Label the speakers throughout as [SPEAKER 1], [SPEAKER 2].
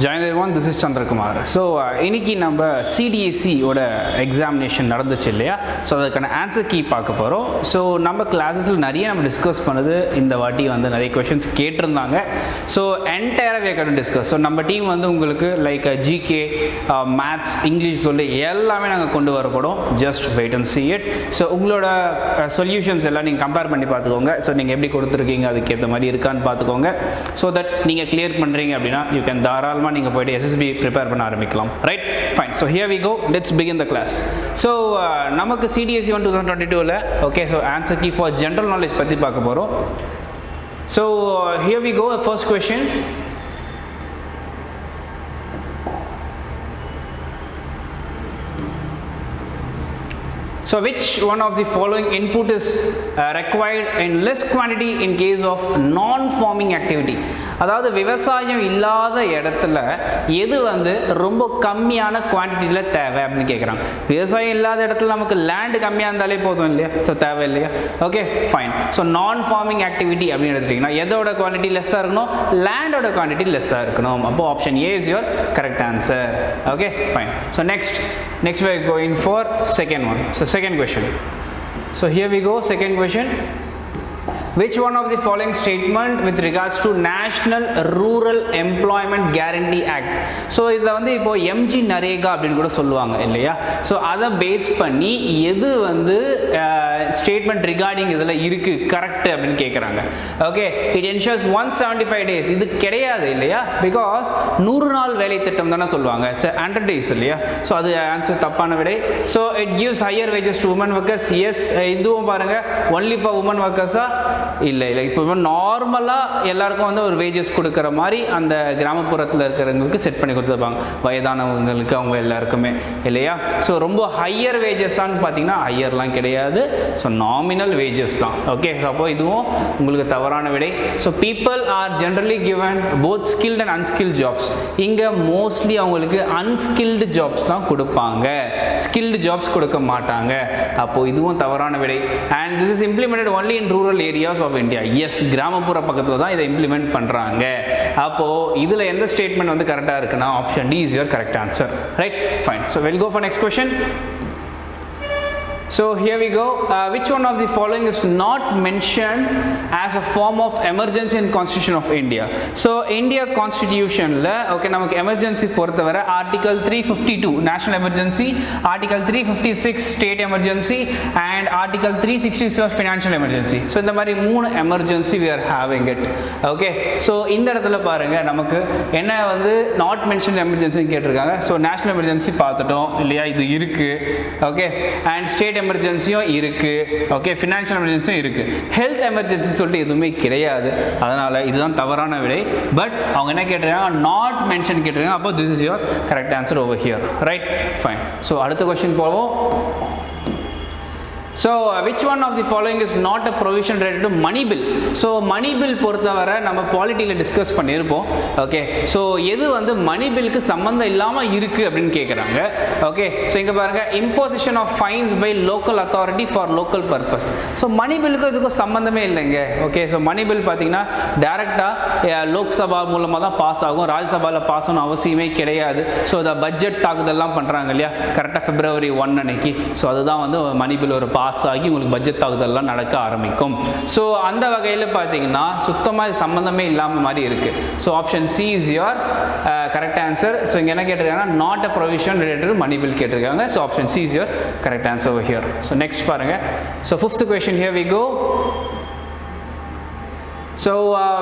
[SPEAKER 1] Join everyone, this is Chandrakumar. So, இன்னைக்கு நம்ம CDSE ஓட எக்ஸாமினேஷன் நடந்துச்சு இல்லையா? ஸோ அதுக்கான ஆன்சர் கீ பார்க்க போகிறோம். ஸோ நம்ம கிளாஸஸில் நிறைய நம்ம டிஸ்கஸ் பண்ணது இந்த வாட்டி வந்து நிறைய கொஷின்ஸ் கேட்டிருந்தாங்க. ஸோ என்டையராக we are going to discuss. So நம்ம டீம் வந்து உங்களுக்கு லைக் ஜிகே, மேத்ஸ், இங்கிலீஷ் சொல்லி எல்லாமே நாங்கள் கொண்டு வரப்படும். Just wait and see it. So உங்களோட சொல்யூஷன்ஸ் எல்லாம் நீங்கள் கம்பேர் பண்ணி பார்த்துக்கோங்க. ஸோ நீங்கள் எப்படி கொடுத்துருக்கீங்க அதுக்கேற்ற மாதிரி இருக்கான்னு பார்த்துக்கோங்க. ஸோ தட் நீங்கள் கிளியர் பண்ணுறீங்க அப்படின்னா யூ கேன் தாராளமாக நீங்கள் போய்ட்டு SSB ப்ரிப்பேர் பண்ண ஆரம்பிக்கலாம். Right, fine. So here we go, let's begin the class. So நமக்கு CDSE 2022ல் okay, so answer key for general knowledge பற்றி பார்க்க போகிறோம். So here we go, first question. So which one of the following input is required in less quantity in case of non-farming activity? அதாவது விவசாயம் இல்லாத இடத்துல எது வந்து ரொம்ப கம்மியான குவான்டிட்டியில் தேவை அப்படின்னு கேட்குறாங்க. விவசாயம் இல்லாத இடத்துல நமக்கு லேண்டு கம்மியாக இருந்தாலே போதும் இல்லையா? ஸோ தேவை இல்லையா? Okay, fine. ஸோ நான் ஃபார்மிங் ஆக்டிவிட்டி அப்படின்னு எடுத்துட்டிங்கன்னா எதோட குவான்டிட்டி லெஸ்ஸாக இருக்கணும்? லேண்டோட குவான்டிட்டி லெஸ்ஸாக இருக்கணும். அப்போ option A is your correct answer. Okay, fine. So next we are going for second one. So second question. So here we go, second question. Which one of the following statement with regards to National Rural Employment Guarantee Act? So இதில் வந்து இப்போ MG NREGA அப்படின்னு கூட சொல்லுவாங்க இல்லையா? So அதை base பண்ணி எது வந்து ஸ்டேட்மெண்ட் ரிகார்டிங் இதில் இருக்குது கரெக்ட் அப்படின்னு கேட்குறாங்க. Okay, it ensures 175 days. இது கிடையாது இல்லையா? பிகாஸ் 100 நாள் வேலை திட்டம் தானே சொல்லுவாங்க. 100 days இல்லையா? ஸோ அது ஆன்சர் தப்பான விடை. So it gives higher wages to women workers. Yes, இதுவும் பாருங்கள் ஒன்லி ஃபார் உமன் ஒர்க்கர்ஸா? இல்லை. இப்போ நார்மலாக எல்லாருக்கும் வந்து ஒரு வேஜஸ் கொடுக்குற மாதிரி அந்த கிராமப்புறத்தில் இருக்கிறவங்களுக்கு செட் பண்ணி கொடுத்துருப்பாங்க, வயதானவங்களுக்கு, அவங்க எல்லாருக்குமே இல்லையா? ஸோ ரொம்ப ஹையர் வேஜஸான்னு பார்த்தீங்கன்னா ஹையர்லாம் கிடையாது. ஸோ நாமினல் வேஜஸ் தான். ஓகே, அப்போ இதுவும் உங்களுக்கு தவறான விடை. So people are generally given both skilled and unskilled jobs. இங்கே மோஸ்ட்லி அவங்களுக்கு அன்ஸ்கில்டு ஜாப்ஸ் தான் கொடுப்பாங்க, ஸ்கில்டு ஜாப்ஸ் கொடுக்க மாட்டாங்க. அப்போது இதுவும் தவறான விடை. And this is implemented only in rural areas of India. Yes, கிராமப்புற பக்கத்தில் தான் இதை இம்ப்ளிமெண்ட் பண்ணுறாங்க. அப்போது இதில் எந்த ஸ்டேட்மெண்ட் வந்து கரெக்டாக இருக்குன்னா option D is your correct answer. Right, fine. So we'll go for next question. So here we go. Which one of the following is not mentioned as a form of emergency in Constitution of India? So India Constitutionல okay நமக்கு emergency பொறுத்தவரை article 352 national emergency, article 356 state emergency and article 366 financial emergency. So இந்த மாதிரி 3 emergency we are having it. Okay, so இந்த இடத்துல பாருங்கள் நமக்கு என்ன வந்து நாட் மென்ஷன் எமர்ஜென்சின்னு கேட்டிருக்காங்க. ஸோ நேஷனல் எமர்ஜென்சி பார்த்துட்டோம் இல்லையா? இது இருக்குது. ஓகே, அண்ட் ஸ்டேட் எமர்ஜென்சியும் இருக்கு. ஓகே, ஃபினான்ஷியல் எமர்ஜென்சியும் இருக்கு. ஹெல்த் எமர்ஜென்சி சொல்லிட்டு எதுவுமே கிடையாது. அதனால இதுதான் தவறான விடை. பட் அவங்க என்ன கேட்டிருக்காங்க? நாட் மென்ஷன் கேட்டிருக்காங்க. அப்போ this is your correct answer over here. Right, fine. So அடுத்த கொஸ்டின் போவோம். So which one of the following is not a provision related to money bill? So money bill பொறுத்தவரை நம்ம பாலிட்டியில் டிஸ்கஸ் பண்ணியிருப்போம். Okay, so எது வந்து மணி பில்லுக்கு சம்மந்தம் இல்லாமல் இருக்குது அப்படின்னு கேட்குறாங்க. ஓகே, ஸோ இங்கே பாருங்கள், imposition of fines by local authority for local purpose. So money பில்லுக்கும் இதுக்கும் சம்மந்தமே இல்லைங்க. ஓகே, ஸோ மணி பில் பார்த்தீங்கன்னா டேரெக்டாக லோக்சபா மூலமாக தான் பாஸ் ஆகும், ராஜ்யசபாவில் பாஸ் ஆகணும் அவசியமே கிடையாது. ஸோ அதை பட்ஜெட் தாக்குதல்லாம் பண்ணுறாங்க இல்லையா? கரெக்டாக February 1 அன்னைக்கு. ஸோ அதுதான் வந்து மணி பில் ஒரு பாஸ் ஆகி உங்களுக்கு பட்ஜெட் தாக்குதல்லாம் நடக்க ஆரம்பிக்கும். ஸோ அந்த வகையில் பார்த்தீங்கன்னா சுத்தமாக சம்மந்தமே இல்லாமல் மாதிரி இருக்குது. So option C is your correct answer. So இங்கே என்ன கேட்டிருக்காங்கன்னா not a provision related money bill கேட்டிருக்காங்க. So option C is your correct answer over here. So next பாருங்கள். So fifth question, here we go. So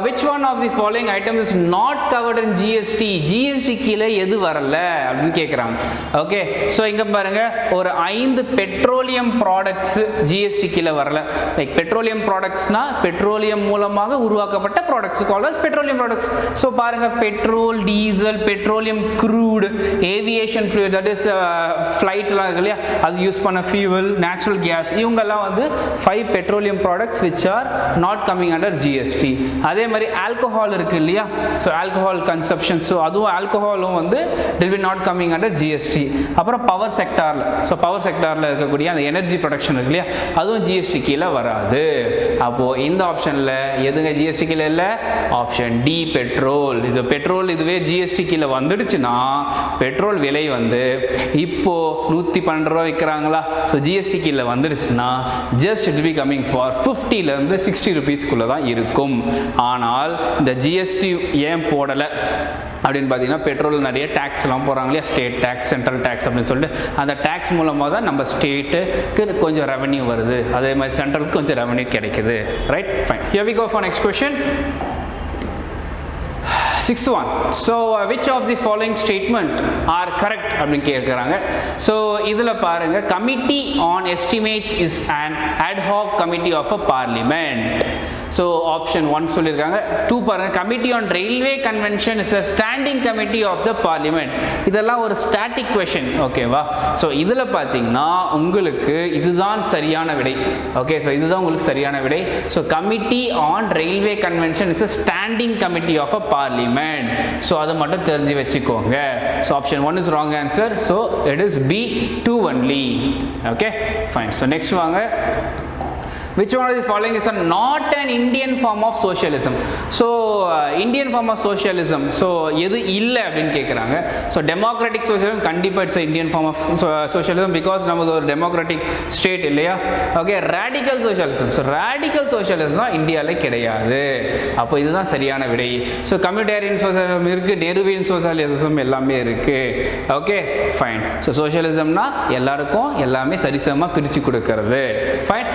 [SPEAKER 1] which one of the following items is not covered in GST? GST கீழே எது வரல அப்படின்னு கேட்குறாங்க. Okay, so இங்கே பாருங்கள் ஒரு 5 petroleum products GST கீழே வரல. லைக் பெட்ரோலியம் ப்ராடக்ட்ஸ்னா பெட்ரோலியம் மூலமாக உருவாக்கப்பட்ட products called as petroleum products. So பாருங்கள், petrol, diesel, petroleum crude, aviation fuel, that is ஃப்ளைட்லாம் இருக்கு இல்லையா, அது யூஸ் பண்ண ஃபியூவல், நேச்சுரல் கேஸ், இவங்கெல்லாம் வந்து 5 petroleum products which are not coming under GST. GST. அதே மாதிரி ஆல்கஹால் இருக்குது இல்லையா, ஸோ ஆல்கஹால் கன்சப்ஷன், ஸோ அதுவும் ஆல்கஹாலும் வந்து will be not coming under GST. அப்புறம் பவர் செக்டாரில், ஸோ பவர் செக்டாரில் இருக்கக்கூடிய அந்த எனர்ஜி ப்ரொடக்ஷன் இருக்கு இல்லையா, அதுவும் ஜிஎஸ்டி கீழே வராது. அப்போது இந்த ஆப்ஷனில் எதுங்க ஜிஎஸ்டி கீழே இல்லை? Option D petrol. இது பெட்ரோல் இதுவே ஜிஎஸ்டி கீழே வந்துடுச்சுன்னா பெட்ரோல் விலை வந்து இப்போது 112 ரூபா விற்கிறாங்களா, ஸோ ஜிஎஸ்டி கீழே வந்துடுச்சுன்னா just it will be coming for 50 to 60 rupeesக்குள்ளே தான் இருக்கும். ஆனால் இந்த ஜிஎஸ்டி ஏன் போடலை அப்படின்னு பார்த்தீங்கன்னா, பெட்ரோல் நிறைய டேக்ஸ்லாம் போகிறாங்க இல்லையா, ஸ்டேட் டேக்ஸ், சென்ட்ரல் டேக்ஸ் அப்படின்னு சொல்லிட்டு அந்த டேக்ஸ் மூலமாக தான் நம்ம ஸ்டேட்டுக்கு கொஞ்சம் ரெவன்யூ வருது, அதே மாதிரி சென்ட்ரலுக்கு கொஞ்சம் ரெவன்யூ கிடைக்குது. Right, fine. Here we go for next question. Sixth one. So which of the following statement are correct அப்படின்னு கேட்குறாங்க. ஸோ இதில் பாருங்க, committee on estimates is an ad hoc committee of a parliament. So option 1 சொல்லியிருக்காங்க. 2 பாருங்க, committee on railway convention is a standing committee of the parliament. இதெல்லாம் ஒரு static question, ஓகேவா. So இதில் பார்த்தீங்கன்னா உங்களுக்கு இதுதான் சரியான விடை. ஓகே, ஸோ இதுதான் உங்களுக்கு சரியான விடை. So committee on railway convention is a standing committee of a parliament. So அதை மட்டும் தெரிஞ்சு வச்சுக்கோங்க. So option 1 is wrong answer. So it is B2 only. Okay, fine. So next வாங்க. Which one of the following is not an Indian form of socialism? So Indian form of socialism, so எது இல்லை அப்படின்னு கேட்குறாங்க. So democratic socialism கண்டிப்பாக it's Indian form of socialism, because நமது ஒரு democratic state இல்லையா. Okay, radical socialism, so radical socialism தான் இந்தியாவில் கிடையாது. அப்போ இதுதான் சரியான விடை. ஸோ கம்யூனிட்டேரியன் சோஷியலிசம் இருக்குது, நெருவியன் சோஷியலிசம் எல்லாமே இருக்குது. Okay, fine. ஸோ சோஷியலிசம்னா எல்லாருக்கும் எல்லாமே சரிசமமாக பிரித்து கொடுக்கறது. Fine,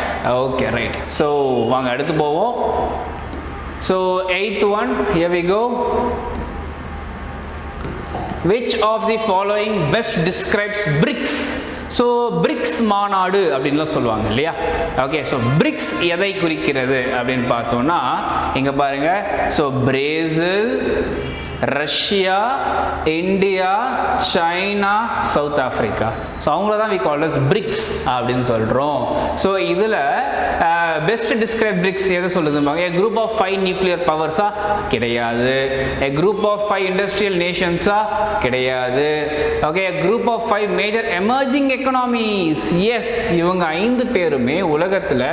[SPEAKER 1] okay, right. ஸோ வாங்க அடுத்து போவோம். So 8th one, here we go. Which of the following best describes BRICS? So BRICS மாநாடு அப்படின்லாம் சொல்லுவாங்க இல்லையா. ஓகே, ஸோ பிரிக்ஸ் எதை குறிக்கிறது அப்படின்னு பார்த்தோம்னா இங்கே பாருங்க. So Brazil, Russia, India, China, south Africa, so அவங்கள தான் வி கால் அஸ் பிரிக்ஸ் அப்படின்னு சொல்கிறோம். ஸோ இதில் பெஸ்ட் டிஸ்கிரைப் பிரிக்ஸ் எதை சொல்லுதுப்பாங்க? a group of 5 nuclear powersா கிடையாது. a group of 5 industrial nationஸா கிடையாது. Okay, a group of 5 major emerging economies. Yes, இவங்க 5 பேருமே உலகத்தில்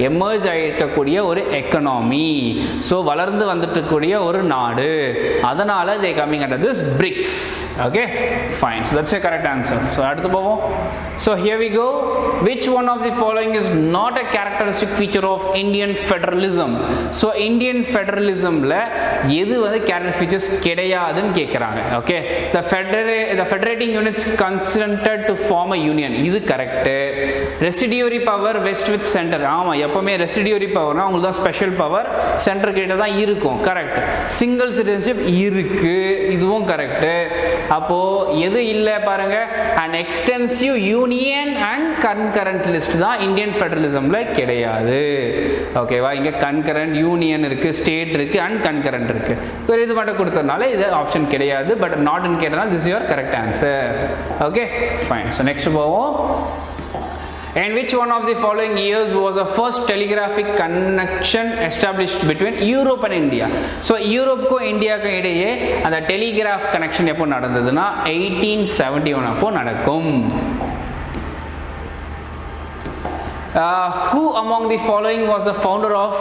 [SPEAKER 1] எமர்ஜ் ஆகிருக்கக்கூடிய ஒரு எக்கனாமி, ஸோ வளர்ந்து வந்துட்டு கூடிய ஒரு நாடு. அதனால they coming under this BRICS. Okay, fine. So that's a correct answer. So அடுத்து போவோம். So here we go. Which one of the following is not a characteristic feature of Indian federalism? So Indian federalismல எது வந்து characteristic features கிடையாதுன்னு கேட்குறாங்க. Okay, the federating units consented to form a union. இது correct. Residuary power vest with centre. ஆமாம், எப்பவுமே residuary பவர்னா உங்களுக்கு தான் special power centre கிட்ட தான் இருக்கும். கரெக்ட். சிங்கிள் சிட்டிசன்ஷிப் இருக்கு, இதுவும் கரெக்ட். அப்போ எது இல்லை பாருங்க, an extensive union and concurrent list தான் இந்தியன் ஃபெடரலிசம்ல கிடையாது. ஓகேவா, இங்க கன்கரண்ட் யூனியன் இருக்கு, ஸ்டேட் இருக்கு, அண்ட் கன்கரண்ட் இருக்கு. இது மட்டும் கொடுத்ததுனால இது ஆப்ஷன் கிடையாது. பட் நாட் இன் கேட்டனால this is your correct answer. Okay, fine. So next போவோம். And which one of the following years was the first telegraphic connection established between Europe and India? So யூரோப்புக்கும் இந்தியாவுக்கும் இடையே அந்த telegraph connection எப்போ நடந்ததுன்னா 1871 அப்போ நடக்கும். Who among the following was the founder of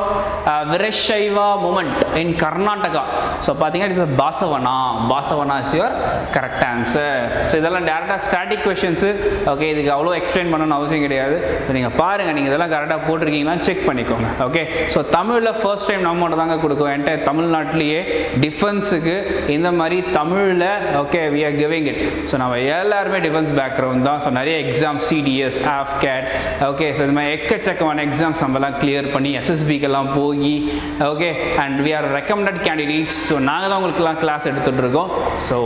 [SPEAKER 1] Virashaiva movement in Karnataka? So பார்த்தீங்கன்னா it is Basavana. Basavana is your correct answer. So இதெல்லாம் டேரெக்டாக ஸ்டாட்டிக் கொஷின்ஸு. ஓகே, இதுக்கு அவ்வளோ எக்ஸ்பிளைன் பண்ணணும்னு அவசியம் கிடையாது. ஸோ நீங்கள் பாருங்கள், நீங்கள் இதெல்லாம் கரெக்டாக போட்டிருக்கீங்கன்னா செக் பண்ணிக்கோங்க. ஓகே, ஸோ தமிழில் ஃபர்ஸ்ட் டைம் நம்ம மட்டும் தாங்க கொடுக்கும். என்கிட்ட தமிழ்நாட்டிலேயே டிஃபென்ஸுக்கு இந்த மாதிரி தமிழில் okay we are giving it. So நம்ம எல்லாருமே டிஃபென்ஸ் பேக்ரவுண்ட் தான். ஸோ நிறைய exam CDS, AFCAT, okay, so இது மாதிரி எக்கச்சக்கமான எக்ஸாம்ஸ் நம்மலாம் கிளியர் பண்ணி SSBக்கெல்லாம் போய் okay, and we are recommended candidates. So நாங்கள் தான் உங்களுக்குலாம் கிளாஸ் எடுத்துகிட்டு இருக்கோம். ஸோ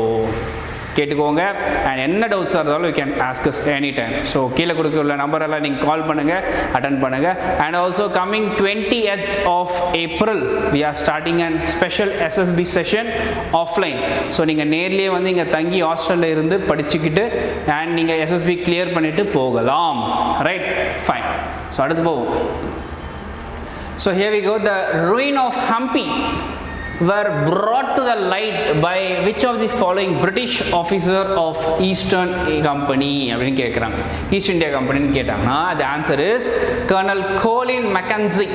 [SPEAKER 1] கேட்டுக்கோங்க. அண்ட் என்ன டவுட்ஸாக இருந்தாலும் you can ask as any time. So கீழே கொடுக்குற நம்பரெல்லாம் நீங்கள் கால் பண்ணுங்கள், அட்டன் பண்ணுங்கள். And also coming 20th of April we are starting a special SSB session offline. So நீங்கள் நேர்லேயே வந்து இங்கே தங்கி ஹாஸ்டலில் இருந்து படிச்சுக்கிட்டு அண்ட் நீங்கள் SSB கிளியர் பண்ணிவிட்டு போகலாம். Right, fine. ஸோ அடுத்து போவோம். So here we go. The ruin of Hampi were brought to the light by which of the following British officer of Eastern Company அப்படினு கேக்குறாங்க. East India Company னு கேட்டாங்கன்னா the answer is Colonel Colin Mackenzie.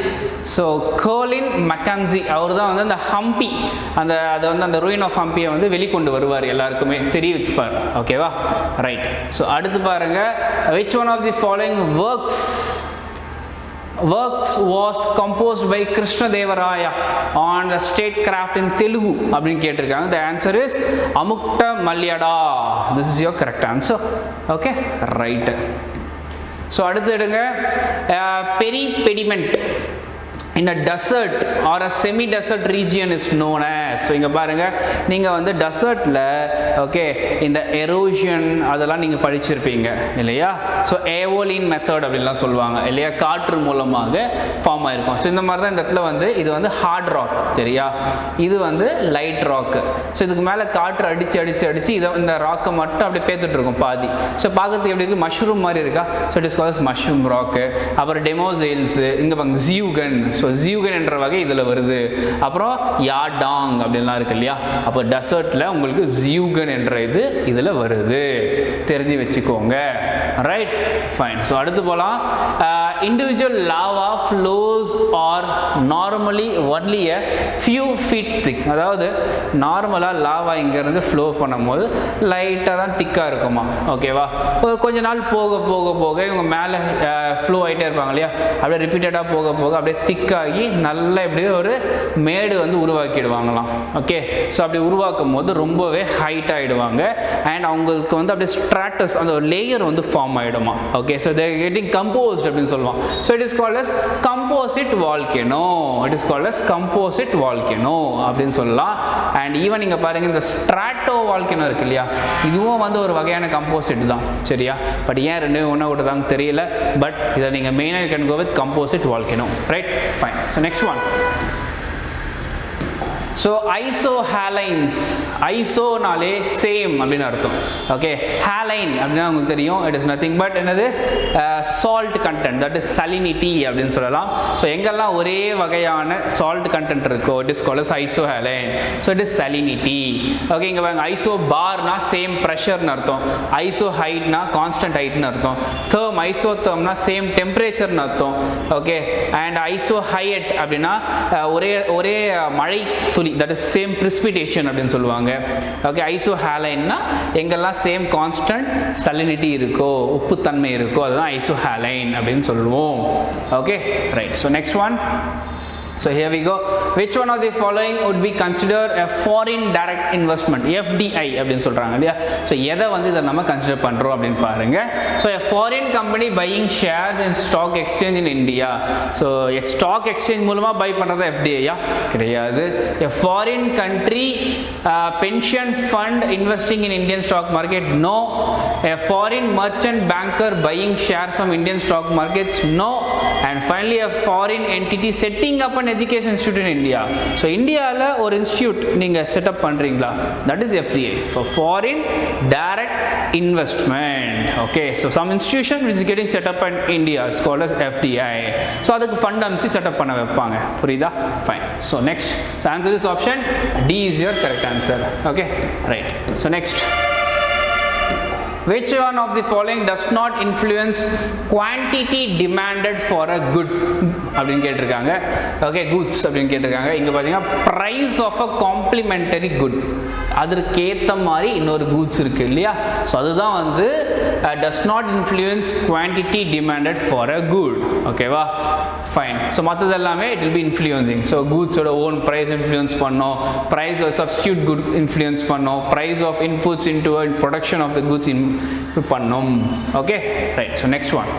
[SPEAKER 1] So Colin Mackenzie அவர்தான் வந்து அந்த ஹம்பி அந்த ruin of Hampi வந்து வெளிக்கொண்டு வருவார், எல்லாருக்குமே தெரிவிப்பார். ஓகேவா? ரைட். ஸோ அடுத்து பாருங்க, which one of the following works was composed by Krishna Devaraya on the statecraft in Telugu அப்படினு கேட்டிருக்காங்க. The answer is Amukta Malyada. This is your correct answer. Okay, right. So அடுத்து எடுங்க, peripediment in a desert or a semi desert region is known as. So இங்க பாருங்க, நீங்க வந்து டெசர்ட்ல okay இந்த erosion அதெல்லாம் நீங்க படிச்சிருப்பீங்க இல்லையா? ஸோ ஏவோலின் மெத்தட் அப்படின்லாம் சொல்லுவாங்க இல்லையா, காற்று மூலமாக ஃபார்ம் ஆயிருக்கும். ஸோ இந்த மாதிரி தான் இந்த இடத்துல வந்து இது வந்து ஹார்ட் ராக், சரியா? இது வந்து லைட் ராக்கு. ஸோ இதுக்கு மேலே காற்று அடிச்சு இதை இந்த ராக்கை மட்டும் அப்படியே பேத்துட்டு இருக்கும் பாதி. ஸோ பார்க்கறதுக்கு எப்படி இருக்கு, மஷ்ரூம் மாதிரி இருக்கா? So it is calls mushroom rock. அப்புறம் டெமோசெயில்ஸ், இங்கே பாருங்க ஜியூகன். ஸோ ஜியூகன் என்ற வகை இதில் வருது. அப்புறம் யாடாங் அப்படின்லாம் இருக்கு இல்லையா? அப்போ டெசர்ட்டில் உங்களுக்கு ஜியூகன் என்ற இது இதில் வருது, தெரிஞ்சு வச்சுக்கோங்க. Right, fine. ஸோ அடுத்து போகலாம். Individual lava flows are normally only a few feet thick. அதாவது நார்மலாக லாவா இங்கேருந்து ஃப்ளோ பண்ணும்போது லைட்டாக தான் திக்காக இருக்குமா, ஓகேவா? கொஞ்ச நாள் போக போக போக இவங்க மேலே ஃப்ளோ ஆகிட்டே இருப்பாங்க இல்லையா, அப்படியே ரிப்பீட்டடாக போக போக அப்படியே திக்காகி நல்லா இப்படியே ஒரு மேடு வந்து உருவாக்கிடுவாங்களாம். ஓகே, ஸோ அப்படி உருவாக்கும் போது ரொம்பவே ஹைட் ஆகிடுவாங்க. அண்ட் அவங்களுக்கு வந்து அப்படியே ஸ்ட்ராட்டஸ் அந்த லேயர் வந்து ஃபார்ம் ஆகிடுமா. Okay, so they getting compost அப்படின்னு சொல்லுவாங்க. So it is called as composite volcano. It is called as composite volcano அப்படின்னு சொல்லலாம். அண்ட் ஈவன் நீங்க பாருங்க, இந்த ஸ்ட்ராட்டோ வால்கனோ இருக்கு இல்லையா, இதுவும் வந்து ஒரு வகையான கம்போசிட் தான், சரியா? பட் ஏன் ரெண்டு ஒன்றா விட்டுதாங்க தெரியல. பட் இதை நீங்க மெயினாக you can go with composite volcano. Right, fine. So next one. So isohalines, ஐசோனாலே சேம் அப்படின்னு அர்த்தம். ஓகே, ஹாலைன் அப்படின்னா உங்களுக்கு தெரியும், இட் இஸ் நத்திங் பட் என்னது, salt content, that is salinity அப்படின்னு சொல்லலாம். ஸோ எங்கெல்லாம் ஒரே வகையான சால்ட் கண்டென்ட் இருக்கோ it is called isohaline. So it is salinity. Okay, இங்கே பாருங்க, ஐசோ பார்னா சேம் ப்ரெஷர்னு அர்த்தம், ஐசோ ஹைட்னா கான்ஸ்டன்ட் ஹைட்னு அர்த்தம், தேர்ம் ஐசோ தேர்ம்னா சேம் டெம்பரேச்சர்னு அர்த்தம். ஓகே, அண்ட் ஐசோ ஹையட் அப்படின்னா ஒரே மழை துளி, that is same precipitation அப்படின்னு சொல்லுவாங்க. ஓகே, ஐசோஹாலைன்னா எங்கெல்லாம் சேம் கான்ஸ்டன்ட் சலினிட்டி இருக்கோ, உப்புத்தன்மை இருக்கோ, அதுதான் ஐசோஹாலைன் அப்படின்னு சொல்லுவோம். Okay, right. So next one. So here we go. Which one of the following would be considered a foreign direct investment, FDI அப்படின்னு சொல்றாங்க இல்லையா? ஸோ எதை வந்து இதை நம்ம கன்சிடர் பண்றோம் அப்படின்னு பாருங்க. So a foreign company buying shares in stock exchange in India. So stock exchange மூலமா பை பண்றது FDI-யா? கிடையாது. a foreign country pension fund investing in Indian stock market, no. a foreign merchant banker buying shares from Indian stock markets, no. and finally a foreign entity setting up an education institute in India. So இந்தியால ஒரு institute நீங்க set up பண்றீங்களா, that is FDI, for foreign direct investment. Okay, so some institution which is getting set up in India is called as FDI. So அதுக்கு fund அம்ச்சி set up பண்ண வைப்பாங்க, புரியுதா? fine. So next, so answer is option D is your correct answer. Okay, right. So next, which one of the following does not influence quantity demanded for a good அப்படின்னு கேட்டிருக்காங்க. Okay, goods அப்படின்னு கேட்டிருக்காங்க. இங்கே பார்த்தீங்கன்னா price of a complementary good, அதற்கேற்ற மாதிரி இன்னொரு goods இருக்கு இல்லையா? ஸோ அதுதான் வந்து does not influence quantity demanded for a good. ஓகேவா? ஃபைன். ஸோ மற்றது எல்லாமே it will be influencing. So கூட்ஸோட ஓன் ப்ரைஸ் இன்ஃப்ளூயன்ஸ் பண்ணோம், ப்ரைஸ் சப்ஸ்டியூட் குட் இன்ஃப்ளூயன்ஸ் பண்ணோம், price of inputs into production of the goods பண்ணோம். Okay, right. So next one.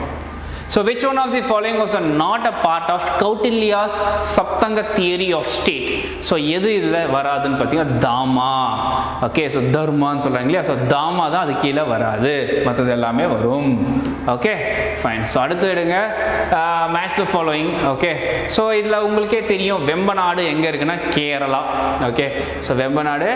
[SPEAKER 1] So which one of the following was not a part of Kautilya's Saptanga theory of state? So எது இதுல வராதுன்னு பார்த்தீங்கன்னா தாமா. Okay, so தர்மான்னு சொல்றாங்க இல்லையா? So தாமா தான் அது கீழே வராது, மற்றது எல்லாமே வரும். Okay, fine. ஸோ அடுத்து எடுங்க, match the following. Okay, so இதில் உங்களுக்கே தெரியும் வெம்பநாடு எங்கே இருக்குன்னா கேரளா. ஓகே, ஸோ வெம்பநாடு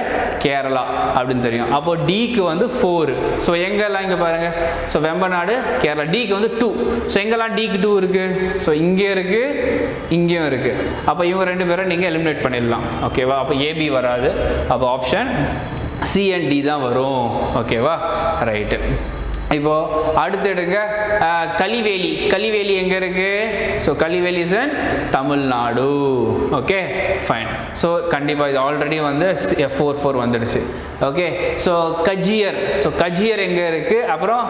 [SPEAKER 1] கேரளா அப்படின்னு தெரியும். அப்போ டிக்கு வந்து 4. ஸோ எங்கெல்லாம் இங்கே பாருங்க, ஸோ வெம்பநாடு கேரளா, டிக்கு வந்து 2. ஸோ எங்கெல்லாம் டிக்கு 2 இருக்குது? ஸோ இங்கே இருக்குது, இங்கேயும் இருக்குது. அப்போ இவங்க 2 பேரும் நீங்கள் எலிமினேட் பண்ணிடலாம். ஓகேவா? அப்போ ஏபி வராது. அப்போ ஆப்ஷன் சி அண்ட் டி தான் வரும். ஓகேவா? ரைட்டு. இப்போது அடுத்து எடுங்க கலிவேலி. கலிவேலி எங்கே இருக்குது? So Kaliveli is in Tamil Nadu. Okay fine. So கண்டிப்பாக இது ஆல்ரெடி வந்து 4 வந்துடுச்சு. ஓகே ஸோ கஜியர். ஸோ கஜியர் எங்கே இருக்குது? அப்புறம்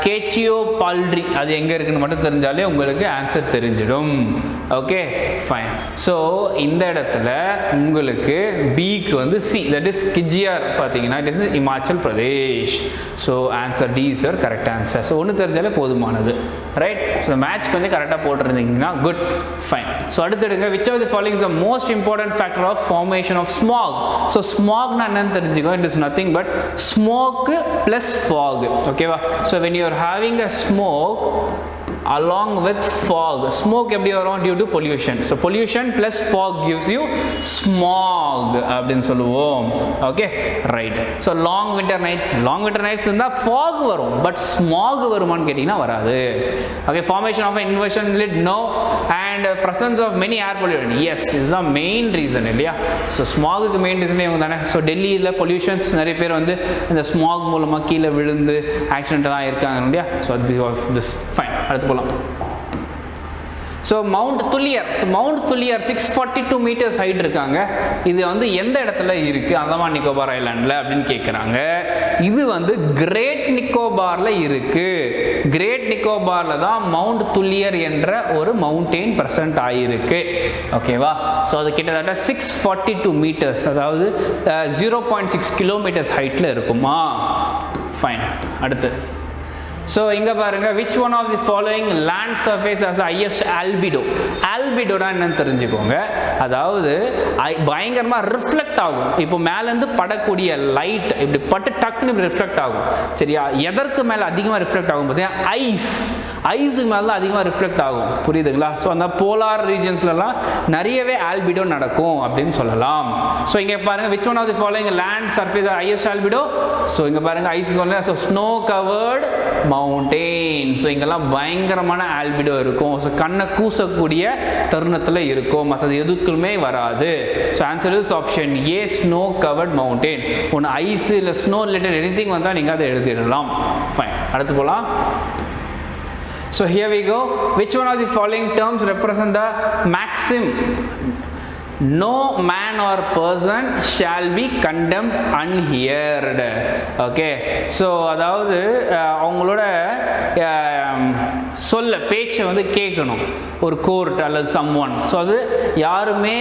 [SPEAKER 1] கேச்சியோ பால்ட்ரி அது எங்கே இருக்குன்னு மட்டும் தெரிஞ்சாலே உங்களுக்கு ஆன்சர் தெரிஞ்சிடும். Okay fine. ஸோ இந்த இடத்துல உங்களுக்கு பிக்கு வந்து சி, தட் இஸ் கிஜியார் பார்த்தீங்கன்னா it is Himachal Pradesh. So answer D is your correct answer. So ஒன்று தெரிஞ்சாலே போதுமானது. ரைட். ஸோ மேட்ச் கொஞ்சம் கரெக்டாக போட்டிருந்தீங்கன்னா குட் ஃபைன். ஸோ அடுத்து எடுங்க which of the following is the most important factor of formation of smog. So ஸ்மாக்னா என்னன்னு தெரிஞ்சுக்கோ. It is nothing but smoke plus fog. ஓகேவா? So when you are having a smoke along with fog, smoke எப்படி வரும்? due to pollution. So pollution plus fog gives you smog அப்படினு சொல்லுவோம். Okay right. So long winter nights இருந்தால் fog வரும், but smog வருமான்னு கேட்டிங்கன்னா வராது. Okay formation of inversion lid no and presence of many air pollution. Yes, இதுதான் main reason இல்லையா? So ஸ்மாகுக்கு மெயின் ரீசனே இவங்க தானே. ஸோ டெல்லியில் பொல்யூஷன்ஸ் நிறைய பேர் வந்து இந்த ஸ்மாக் மூலமாக கீழே விழுந்து ஆக்சிடென்ட்லாம் இருக்காங்க இல்லையா? So this fine. அடுத்து போகலாம். ஸோ மவுண்ட் துல்லியர். ஸோ மவுண்ட் துல்லியர் 642 மீட்டர்ஸ் ஹைட் இருக்காங்க. இது வந்து எந்த இடத்துல இருக்குது? அந்தமான் நிக்கோபார் ஐலாண்டில் அப்படின்னு கேட்குறாங்க. இது வந்து கிரேட் நிக்கோபாரில் இருக்குது. கிரேட் நிக்கோபாரில் தான் மவுண்ட் துல்லியர் என்ற ஒரு மவுண்டெயின் ப்ரெசென்ட் ஆகிருக்கு. ஓகேவா? ஸோ அது கிட்டத்தட்ட 642 மீட்டர்ஸ், அதாவது 0.6 கிலோமீட்டர்ஸ் ஹைட்டில் இருக்குமா? ஃபைன். அடுத்து ஸோ இங்கே பாருங்கள் which one of the following land surface has the highest albedo. ஆல்பிடோனா என்னன்னு தெரிஞ்சுக்கோங்க. அதாவது பயங்கரமாக ரிஃப்ளெக்ட் ஆகும். இப்போ மேலேருந்து படக்கூடிய லைட் இப்படி பட்டு டக்குன்னு இப்படி ரிஃப்ளெக்ட் ஆகும். சரியா? எதற்கு மேலே அதிகமாக ரிஃப்ளெக்ட் ஆகும் பார்த்தீங்கன்னா ஐஸுக்கு மேலே தான் அதிகமாக ரிஃப்ளெக்ட் ஆகும். புரியுதுங்களா? ஸோ அந்த போலார் ரீஜன்ஸ்லாம் நிறையவே ஆல்பிடோ நடக்கும் அப்படின்னு சொல்லலாம். ஸோ இங்கே பாருங்கள் which one of the following land surface has highest albedo. So இங்கே பாருங்கள் ஐஸ் சொன்னேன். So snow covered mountain. So இங்கெல்லாம் பயங்கரமான ஆல்பிடோ இருக்கும். ஸோ கண்ணை கூசக்கூடிய தருணத்தில் இருக்கும், மற்றது எதுக்குமே வராது. So answer is option A, snow covered mountain. ஒன்று ஐஸ் இல்லை ஸ்னோ ரிலேட்டட் எனிதிங் வந்தால் நீங்கள் அதை எழுதிடலாம். ஃபைன். அடுத்து போகலாம். So here we go. Which one of the following terms represent the maxim? No man or person shall be condemned unheard. Okay. So அதாவது அவங்களோட சொல்ல பேச்சை வந்து கேட்கணும் ஒரு கோர்ட் அல்லது சம்ஒன். ஸோ அது யாருமே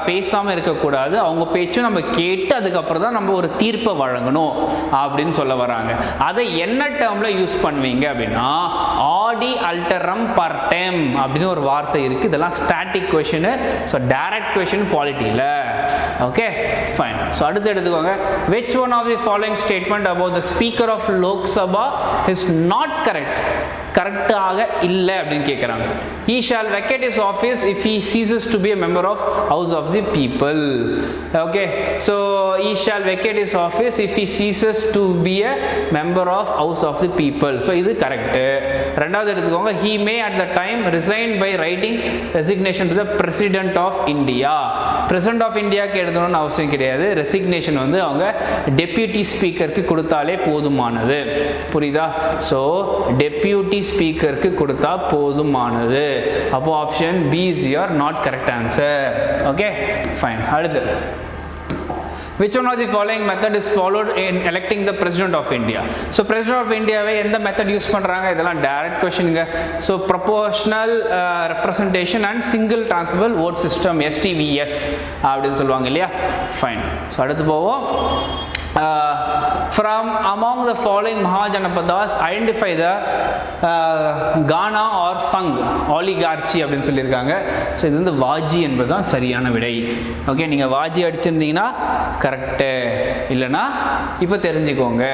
[SPEAKER 1] பேசாமல் இருக்கக்கூடாது. அவங்க பேச்சும் நம்ம கேட்டு அதுக்கப்புறம் தான் நம்ம ஒரு தீர்ப்பை வழங்கணும் அப்படின்னு சொல்ல வராங்க. அதை என்ன டேர்மில் யூஸ் பண்ணுவீங்க அப்படின்னா ஆடி அல்டரம் பர்டெம் அப்படின்னு ஒரு வார்த்தை இருக்குது. இதெல்லாம் static question. So direct question பாலிட்டியில். Okay fine. ஸோ அடுத்து எடுத்துக்கோங்க. which one of the following statement about the speaker of Lok Sabha is not correct? கரெக்டாக இல்லை அப்படின்னு கேட்குறாங்க. he shall vacate his office if he ceases to be a member of House of the People. okay, so he shall vacate his office if he ceases to be a member of House of the People. so இது correct. ரெண்டாவது எடுத்துக்கோங்க. he may at the time resign by writing resignation to the President of India. President of Indiaக்கு எழுதணும்னு அவசியம் கிடையாது. Resignation வந்து அவங்க deputy ஸ்பீக்கருக்கு கொடுத்தாலே போதுமானது. புரியுதா? ஸோ டெப்யூட்டி ஸ்பீக்கருக்கு கொடுத்தா போதுமானது. அப்போ option B is your not correct answer. Okay fine. அடுத்து which one of the following method is followed in electing the president of India? so president of India வை எந்த மெத்தட் யூஸ் பண்றாங்க? இதெல்லாம் direct क्वेश्चनங்க. so proportional representation and single transferable vote system STVS அப்படின்னு சொல்லுவாங்க இல்லையா? Fine. So அடுத்து போவோம். from among the following Mahajanapadas identify the Ghana or Sangh oligarchy அப்படின்னு சொல்லியிருக்காங்க. ஸோ இது வந்து வாஜி என்பதுதான் சரியான விடை. ஓகே, நீங்கள் வாஜி அடிச்சிருந்தீங்கன்னா கரெக்டு, இல்லைன்னா இப்போ தெரிஞ்சுக்கோங்க.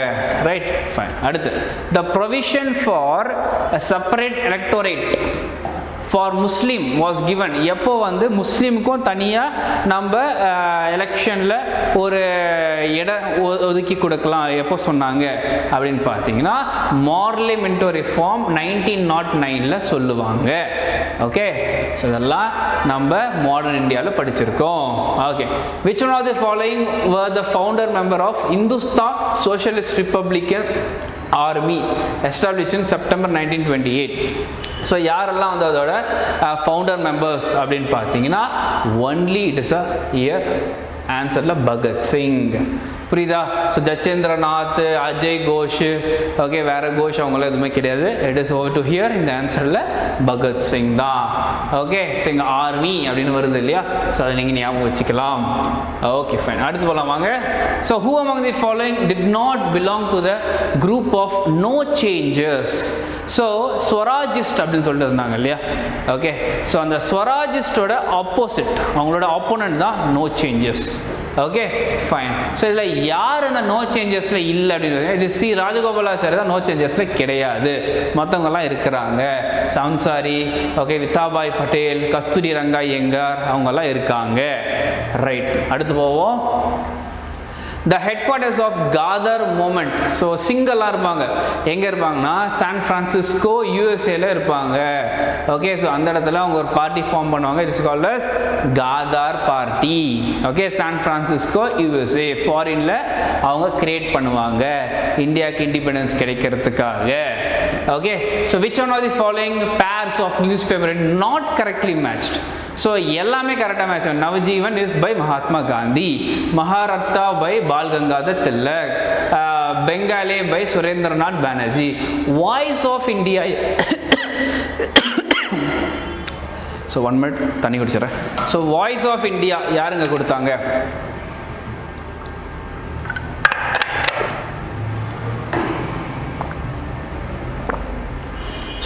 [SPEAKER 1] Right fine. அடுத்து the provision for a separate electorate for Muslim was given. எப்போ வந்து முஸ்லீமுக்கும் தனியாக நம்ம எலெக்ஷனில் ஒரு இடம் ஒதுக்கி கொடுக்கலாம் எப்போ சொன்னாங்க அப்படின்னு பார்த்தீங்கன்னா பார்லிமெண்டரி ரிஃபார்ம் 1909 சொல்லுவாங்க. ஓகே, ஸோ இதெல்லாம் நம்ம மாடர்ன் இந்தியாவில் படிச்சிருக்கோம். Okay, which one of the following were the founder member of Hindustan Socialist Republican Army established in September 1928? So யாரெல்லாம் வந்து அதோட ஃபவுண்டர் மெம்பர்ஸ் அப்படின்னு பார்த்தீங்கன்னா ஒன்லி இட் இஸ் இயர் ஆன்சரில் பகத்சிங். புரியுதா? ஸோ ஜச்சேந்திரநாத், அஜய் கோஷ், ஓகே, வேறு கோஷ் அவங்களாம் எதுவுமே கிடையாது. It is over to here. இந்த ஆன்சரில் பகத்சிங் தான். ஓகே, ஸோ இங்கே ஆர்மி அப்படின்னு வருது இல்லையா? ஸோ அதை நீங்கள் ஞாபகம் வச்சுக்கலாம். Okay, fine. அடுத்து போகலாம் வாங்க. So who among the following did not belong to the group of no changes? So Swarajist அப்படின்னு சொல்லிட்டு இருந்தாங்க இல்லையா? ஓகே, ஸோ அந்த ஸ்வராஜிஸ்டோட ஆப்போசிட், அவங்களோட ஆப்போனன்ட் தான் no changes. Okay, fine. So இதில் யார் அந்த நோ சேஞ்சஸில் இல்லை அப்படின்னு இது சி ராஜகோபாலாச்சாரி தான் நோ சேஞ்சஸில் கிடையாது. மற்றவங்கெல்லாம் இருக்கிறாங்க. அன்சாரி, ஓகே, வித்தாபாய் பட்டேல், கஸ்தூரி ரங்கா ஐயங்கார் அவங்கெல்லாம் இருக்காங்க. ரைட், அடுத்து போவோம். The headquarters of Gadar movement. So சிங்கெல்லாம் இருப்பாங்க. எங்கே இருப்பாங்கன்னா சான் ஃப்ரான்சிஸ்கோ யூஎஸ்ஏல இருப்பாங்க. ஓகே, ஸோ அந்த இடத்துல அவங்க ஒரு பார்ட்டி ஃபார்ம் பண்ணுவாங்க. It's called as Gadar party. Okay, San Francisco USA ஃபாரின்ல அவங்க கிரியேட் பண்ணுவாங்க இந்தியாவுக்கு இண்டிபெண்டன்ஸ் கிடைக்கிறதுக்காக. Okay, so which one of the following pairs of newspaper not correctly matched? So எல்லாமே கரெக்டாக match. Navajivan is by Mahatma Gandhi, Maharashtra by Bal Gangadhar Tilak, Bengalee by Surendranath Banerjee, voice of India. So 1 minute தண்ணி குடிச்சிடறேன். So voice of India யாருங்க கொடுத்தாங்க?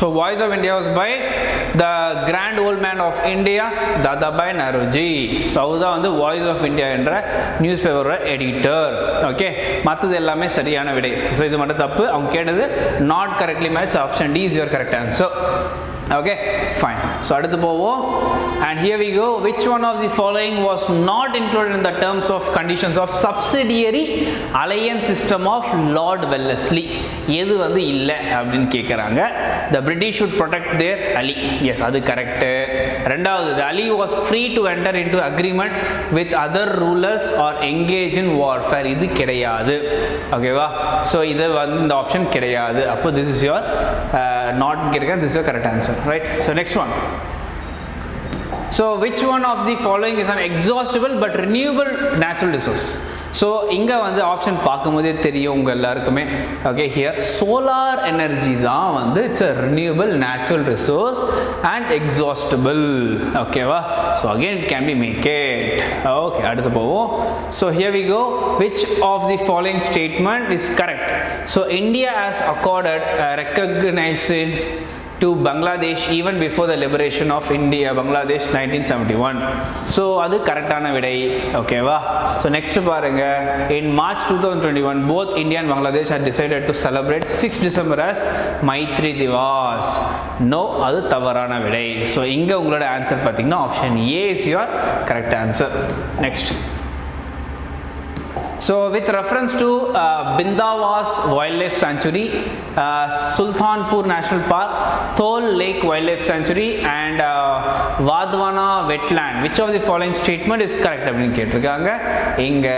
[SPEAKER 1] So Voice of India was by the Grand Old Man of India, Dadabhai Naoroji. So அவர்தான் வந்து Voice of India என்ற news பேப்பரோட editor. Okay, மற்றது எல்லாமே சரியான விடை. ஸோ இது மட்டும் தப்பு. அவங்க கேட்டது not correctly match. Option D is your correct answer. Okay, fine. So அடுத்து போவோம். And here we go. Which one of the following was not included in the terms of conditions of subsidiary alliance system of Lord Wellesley? எது வந்து இல்லை அப்படின்னு கேட்குறாங்க. The British should protect their ally. Yes, அது correct. ரெண்டாவது, the ally was free to enter into agreement with other rulers or engage in warfare. இது கிடையாது. ஓகேவா? ஸோ இது வந்து இந்த ஆப்ஷன் கிடையாது. அப்போ this is your not கிடையாது. This is your correct answer. Right? So next one. So which one of the following is an exhaustible but renewable natural resource? So இங்கே வந்து ஆப்ஷன் பார்க்கும்போதே தெரியும் உங்கள் எல்லாருக்குமே. ஓகே, ஹியர் சோலார் எனர்ஜி தான் வந்து it's a renewable natural resource and exhaustible. ஓகேவா? So again it can be மேக்கட். ஓகே, அடுத்து போவோம். So here we go. Which of the following statement is correct? So India has accorded recognition to Bangladesh even before the liberation of India, Bangladesh 1971. So அது கரெக்டான விடை. ஓகேவா? So next பாருங்க. In March 2021 both India and Bangladesh had decided to celebrate 6 December as Maitri Divas. No, அது தவறான விடை. So இங்கே உங்களோட ஆன்சர் பார்த்தீங்கன்னா option A is your correct answer. Next. So with reference to Bindawaz Wildlife Sanctuary, Sultanpur National Park, Thol Lake Wildlife Sanctuary and Vadwana Wetland, which of the following statement is correct அப்படின்னு கேட்டிருக்காங்க. இங்கே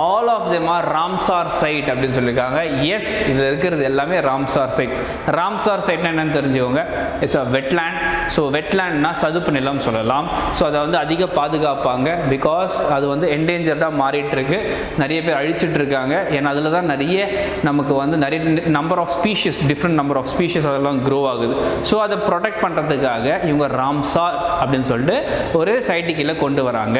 [SPEAKER 1] all of them are Ramsar site அப்படின்னு சொல்லியிருக்காங்க. S, இதில் இருக்கிறது எல்லாமே Ramsar side. Ramsar சைட்னா என்னன்னு தெரிஞ்சுக்கோங்க. It's a wetland. ஸோ வெட்லேண்ட்னா சதுப்பு நிலம் சொல்லலாம். ஸோ அதை வந்து அதிக பாதுகாப்பாங்க. பிகாஸ் அது வந்து என்டேஞ்சர்டாக மாறிட்டு இருக்கு. நிறைய பேர் அழிச்சிட்டு இருக்காங்க. ஏன்னா அதில் தான் நிறைய நமக்கு வந்து நிறைய number of species, different number of species அதெல்லாம் க்ரோ ஆகுது. ஸோ அதை ப்ரொடெக்ட் பண்ணுறதுக்காக இவங்க ராம்சார் அப்படின்னு சொல்லிட்டு ஒரு சைட்டு கீழே கொண்டு வராங்க.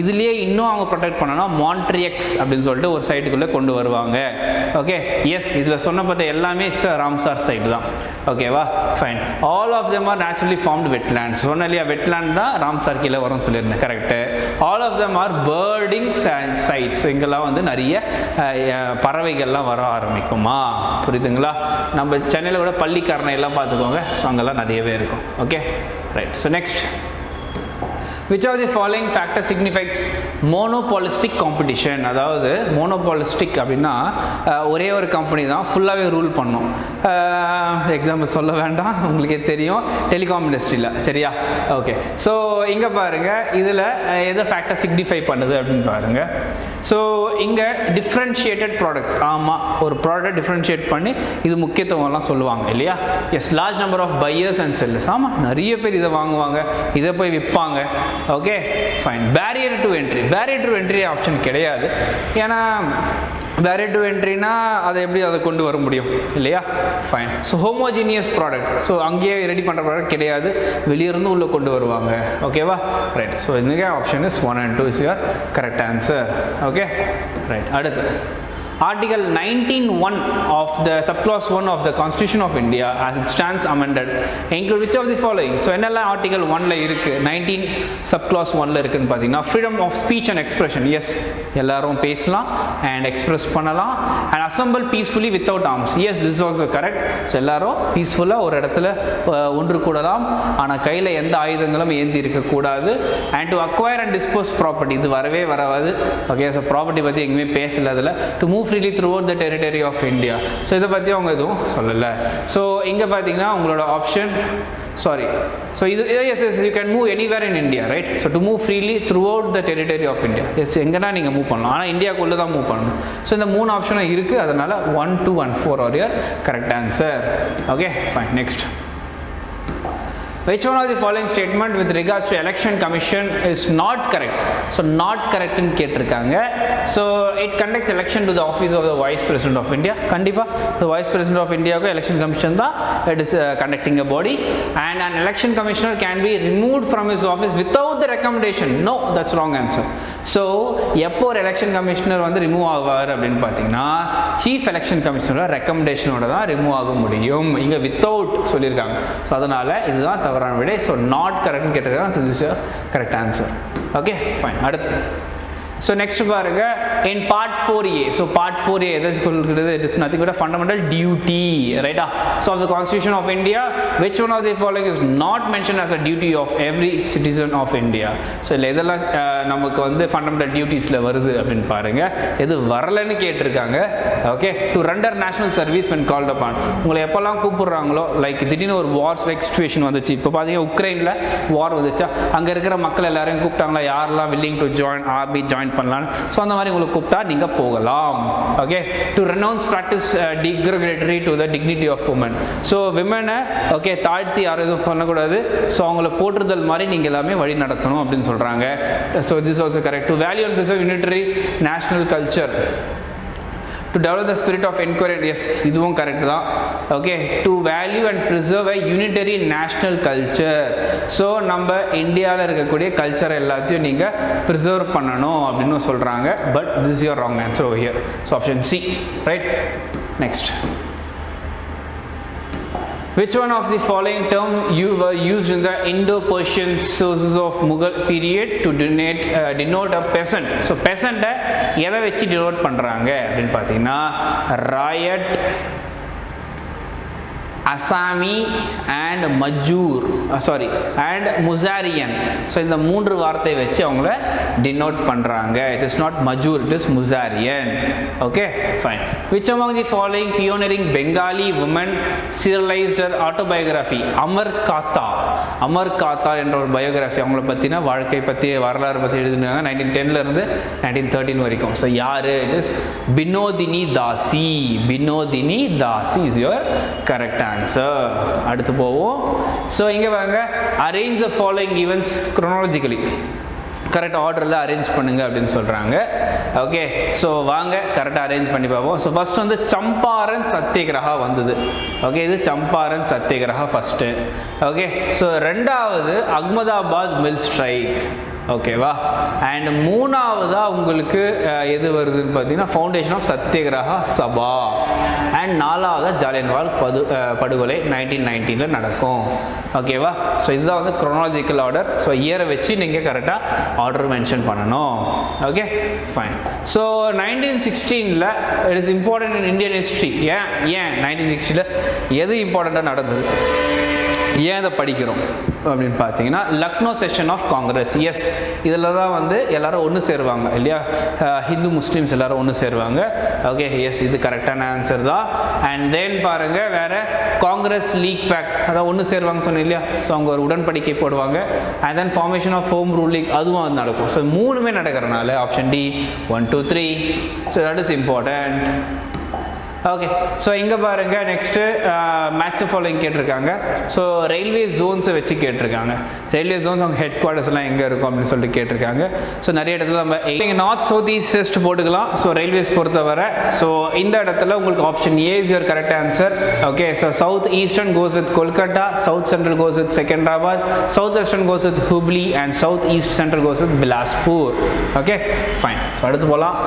[SPEAKER 1] இதுலேயே இன்னும் அவங்க ப்ரொடெக்ட் பண்ணனா மான்ட்ரியக்ஸ் அப்படின்னு சொல்லிட்டு ஒரு சைட்டுக்குள்ளே கொண்டு வருவாங்க. ஓகே, எஸ், இதில் சொன்னப்பட்ட எல்லாமே இட்ஸ் ராம்சார் சைட் தான். ஓகேவா, fine. All of them are naturally formed wetlands. சொன்ன இல்லையா, வெட்லேண்ட் தான் ராம்சார் கீழே வரும்னு சொல்லியிருந்தேன். Correct. All of them are birding sites. இங்கெல்லாம் வந்து நிறைய பறவைகள்லாம் வர ஆரம்பிக்குமா? புரியுதுங்களா? நம்ம சென்னையில் கூட பள்ளிக்கரணை எல்லாம் பார்த்துக்கோங்க. ஸோ அங்கெல்லாம் நிறையவே இருக்கும். Okay, right. So next, which of the following factor signifies monopolistic competition? அதாவது monopolistic அப்படின்னா ஒரே ஒரு கம்பெனி தான் ஃபுல்லாகவே ரூல் பண்ணும். எக்ஸாம்பிள் சொல்ல வேண்டாம், உங்களுக்கே தெரியும், டெலிகாம் இண்டஸ்ட்ரியில். சரியா? ஓகே, ஸோ இங்கே பாருங்கள், இதில் எதை ஃபேக்டர் சிக்னிஃபை பண்ணுது அப்படின்னு பாருங்கள். ஸோ இங்கே டிஃப்ரென்ஷியேட்டட் ப்ராடக்ட்ஸ். ஆமாம், ஒரு ப்ராடக்ட் டிஃப்ரென்ஷியேட் பண்ணி இது முக்கியத்துவம்லாம் சொல்லுவாங்க இல்லையா? Yes, large number of buyers and sellers. ஆமாம், நிறைய பேர் இதை வாங்குவாங்க, இதை போய் விற்பாங்க. Okay, fine. Barrier to entry. Barrier to entry option கிடையாது. ஏன்னா பேரியர் டு என்ட்ரினா அதை எப்படி அதை கொண்டு வர முடியும் இல்லையா? Fine. So homogeneous product. So அங்கேயே ரெடி பண்ணுற ப்ராடக்ட் கிடையாது, வெளியிருந்து உள்ளே கொண்டு வருவாங்க. ஓகேவா, ரைட். ஸோ இந்த option is 1 and 2 is your correct answer. Okay, right. அடுத்து Article 19(1) of the subclause 1 of the Constitution of India as it stands amended include which of the following? So என்னெல்லாம் Article 1ல இருக்கு, 19 subclause 1ல இருக்குன்னு பார்த்தீங்கன்னா, freedom of speech and expression. Yes, எல்லாரும் பேசலாம் and express பண்ணலாம். and assemble peacefully without arms. Yes, this is also correct. So எல்லாரும் பீஸ்ஃபுல்லாக ஒரு இடத்துல ஒன்று கூடலாம், ஆனால் கையில் எந்த ஆயுதங்களும் ஏந்தி இருக்கக்கூடாது. and to acquire and dispose property. இது வரவே வராது. ஓகே, ஸோ ப்ராப்பர்ட்டி பற்றி எங்கேயுமே பேசல. அதில் to move freely throughout the territory of India. So இதை பற்றி அவங்க எதுவும் சொல்லலை. ஸோ இங்கே பார்த்தீங்கன்னா உங்களோட ஆப்ஷன், சாரி, ஸோ இது yes yes you can move anywhere in India, right? So to move freely throughout the territory of India. Yes, எங்கன்னா நீங்கள் மூவ் பண்ணலாம், ஆனால் இந்தியாவுக்குள்ளே தான் மூவ் பண்ணணும். ஸோ இந்த 3 ஆப்ஷனும் இருக்குது. அதனால் 1, 2 and 4 are your correct answer. Okay, fine. Next, which one of the following statement with regards to election commission is not correct? So not correct ன்னு கேட்டிருக்காங்க. So it conducts election to the office of the vice president of India. கண்டிப்பா the vice president of India க்கு election commission தான் it is conducting a body, and an election commissioner can be removed from his office without the recommendation. No, that's wrong answer. So எப்போ ஒரு election commissioner வந்து remove ஆவார் அப்படின்னு பார்த்தீங்கன்னா, chief election கமிஷனரோட ரெக்கமெண்டேஷனோட தான் remove ஆக முடியும். இங்கே வித்தவுட் சொல்லியிருக்காங்க. ஸோ அதனால் இதுதான் தவறான விடை. ஸோ நாட் கரெக்ட்னு கேட்டிருக்காங்க. So this is correct answer. Okay, fine. அடுத்து, ஸோ நெக்ஸ்ட் பாருங்க, in part 4A. So part 4A எதை சொல்கிறது? It is nothing but a fundamental duty, ரைட்டா? So of the constitution of India, which one of the following is not mentioned as a duty of every citizen of India? So இல்லை இதெல்லாம் நமக்கு வந்து fundamental டியூட்டிஸில் வருது அப்படின்னு பாருங்க. எது வரலன்னு கேட்டிருக்காங்க. Okay, to render national service when called upon. உங்களை எப்போல்லாம் கூப்பிடுறாங்களோ, லைக் திடீர்னு ஒரு வார்ஸ் லைக் சிச்சுவேஷன் வந்துச்சு. இப்போ பார்த்தீங்கன்னா உக்ரைனில் வார் வந்துச்சா, அங்கே இருக்கிற மக்கள் எல்லாரையும் கூப்பிட்டாங்களா, யாரெல்லாம் willing to join army join பண்ணலாம். ஸோ அந்த மாதிரி உங்களுக்கு கூப்பிட்டா நீங்கள் போகலாம். Okay, to renounce practice derogatory to the dignity of women. So விமனை ஓகே தாழ்த்தி யாரும் எதுவும் பண்ணக்கூடாது. ஸோ அவங்கள போற்றுதல் மாதிரி நீங்கள் எல்லாமே வழி நடத்தணும் அப்படின்னு சொல்கிறாங்க. So this also correct. To value and preserve unitary national culture. to develop the spirit of inquiry. Yes, இதுவும் கரெக்ட் தான். Okay, to value and preserve a unitary national culture. So நம்ம இந்தியாவில் இருக்கக்கூடிய கல்ச்சரை எல்லாத்தையும் நீங்கள் ப்ரிசர்வ் பண்ணணும் அப்படின்னு சொல்கிறாங்க. But this is your wrong answer over here. So option C, right? Next, which one of the following term you were used in the Indo-Persian sources of Mughal period to denote a peasant? So peasant எதை வச்சு denote பண்றாங்க அப்படின்னு பார்த்தீங்கன்னா, ryot, asami and majur, sorry and muzarian. So இந்த 3 வார்த்தை வச்சு அவங்கள denote பண்ணுறாங்க. It is not majur, it is muzarian. Okay, fine. Which among the following pioneering Bengali women serialized her autobiography? Amar Katha. Amar காத்தா என்ற ஒரு பயோகிராஃபி, அவங்கள பற்றினா வாழ்க்கை பற்றி வரலாறு பற்றி எழுதினாங்க 1910லேருந்து 1913 வரைக்கும். ஸோ யார்? It is Binodini Dasi. Binodini Dasi is your correct answer. அடுத்து போவோம். ஸோ இங்கே வாங்க, arrange the following events chronologically. Correct ஆர்டரில் அரேஞ்ச் பண்ணுங்க அப்படின்னு சொல்கிறாங்க. ஓகே, ஸோ வாங்க கரெக்டாக அரேஞ்ச் பண்ணி பார்ப்போம். ஸோ ஃபஸ்ட் வந்து சம்பாரன் சத்தியகிரகா வந்தது. ஓகே, இது Champaran Satyagraha first. Okay, so ரெண்டாவது அகமதாபாத் மில் ஸ்ட்ரைக். ஓகேவா. அண்ட் மூணாவதா உங்களுக்கு எது வருதுன்னு பார்த்தீங்கன்னா foundation of Satyagraha Sabha. And நாலாவதா ஜாலியன்வால் படுகொலை 1919 நடக்கும். ஓகேவா. ஸோ இதுதான் வந்து குரோனாலஜிக்கல் ஆர்டர். ஸோ இயரை வச்சு நீங்கள் கரெக்டாக ஆர்டர் மென்ஷன் பண்ணணும். Okay fine. So 1916 it is important in Indian history. ஏன் 1960 எது இம்பார்ட்டண்ட்டாக நடந்தது, ஏன் இதை படிக்கிறோம் அப்படின்னு பார்த்தீங்கன்னா Lucknow session of Congress. Yes, இதில் தான் வந்து எல்லாரும் ஒன்று சேருவாங்க இல்லையா, ஹிந்து முஸ்லீம்ஸ் எல்லாரும் ஒன்று சேருவாங்க. ஓகே எஸ், இது கரெக்டான ஆன்சர் தான். அண்ட் தென் பாருங்கள் வேறு காங்கிரஸ் லீக் பேக்ட், அதான் ஒன்று சேருவாங்க சொன்னேன் இல்லையா. ஸோ அவங்க ஒரு உடன்படிக்கை போடுவாங்க. And then formation of home rule league, அதுவும் அது நடக்கும். ஸோ மூணுமே நடக்கிறனால option D 1 2 3. So that is important. Okay. So இங்கே பாருங்கள் நெக்ஸ்ட்டு மேட்ச் ஃபாலோயிங் கேட்டிருக்காங்க. ஸோ ரயில்வே ஜோன்ஸை வச்சு கேட்டிருக்காங்க. ரயில்வே ஜோன்ஸ் அவங்க ஹெட் குவார்ட்டர்ஸ்லாம் எங்கே இருக்கும் அப்படின்னு சொல்லிட்டு கேட்டிருக்காங்க. ஸோ நிறைய இடத்துல நம்ம நீங்கள் நார்த் சவுத் ஈஸ்ட் வெஸ்ட் போட்டுக்கலாம். ஸோ ரயில்வேஸ் பொறுத்தவரை ஸோ இந்த இடத்துல உங்களுக்கு option A is your correct answer. Okay. So south eastern goes with Kolkata, south central goes with Secunderabad, south western goes with Hubli and south east central goes with Bilaspur. Okay fine. So அடுத்து போகலாம்.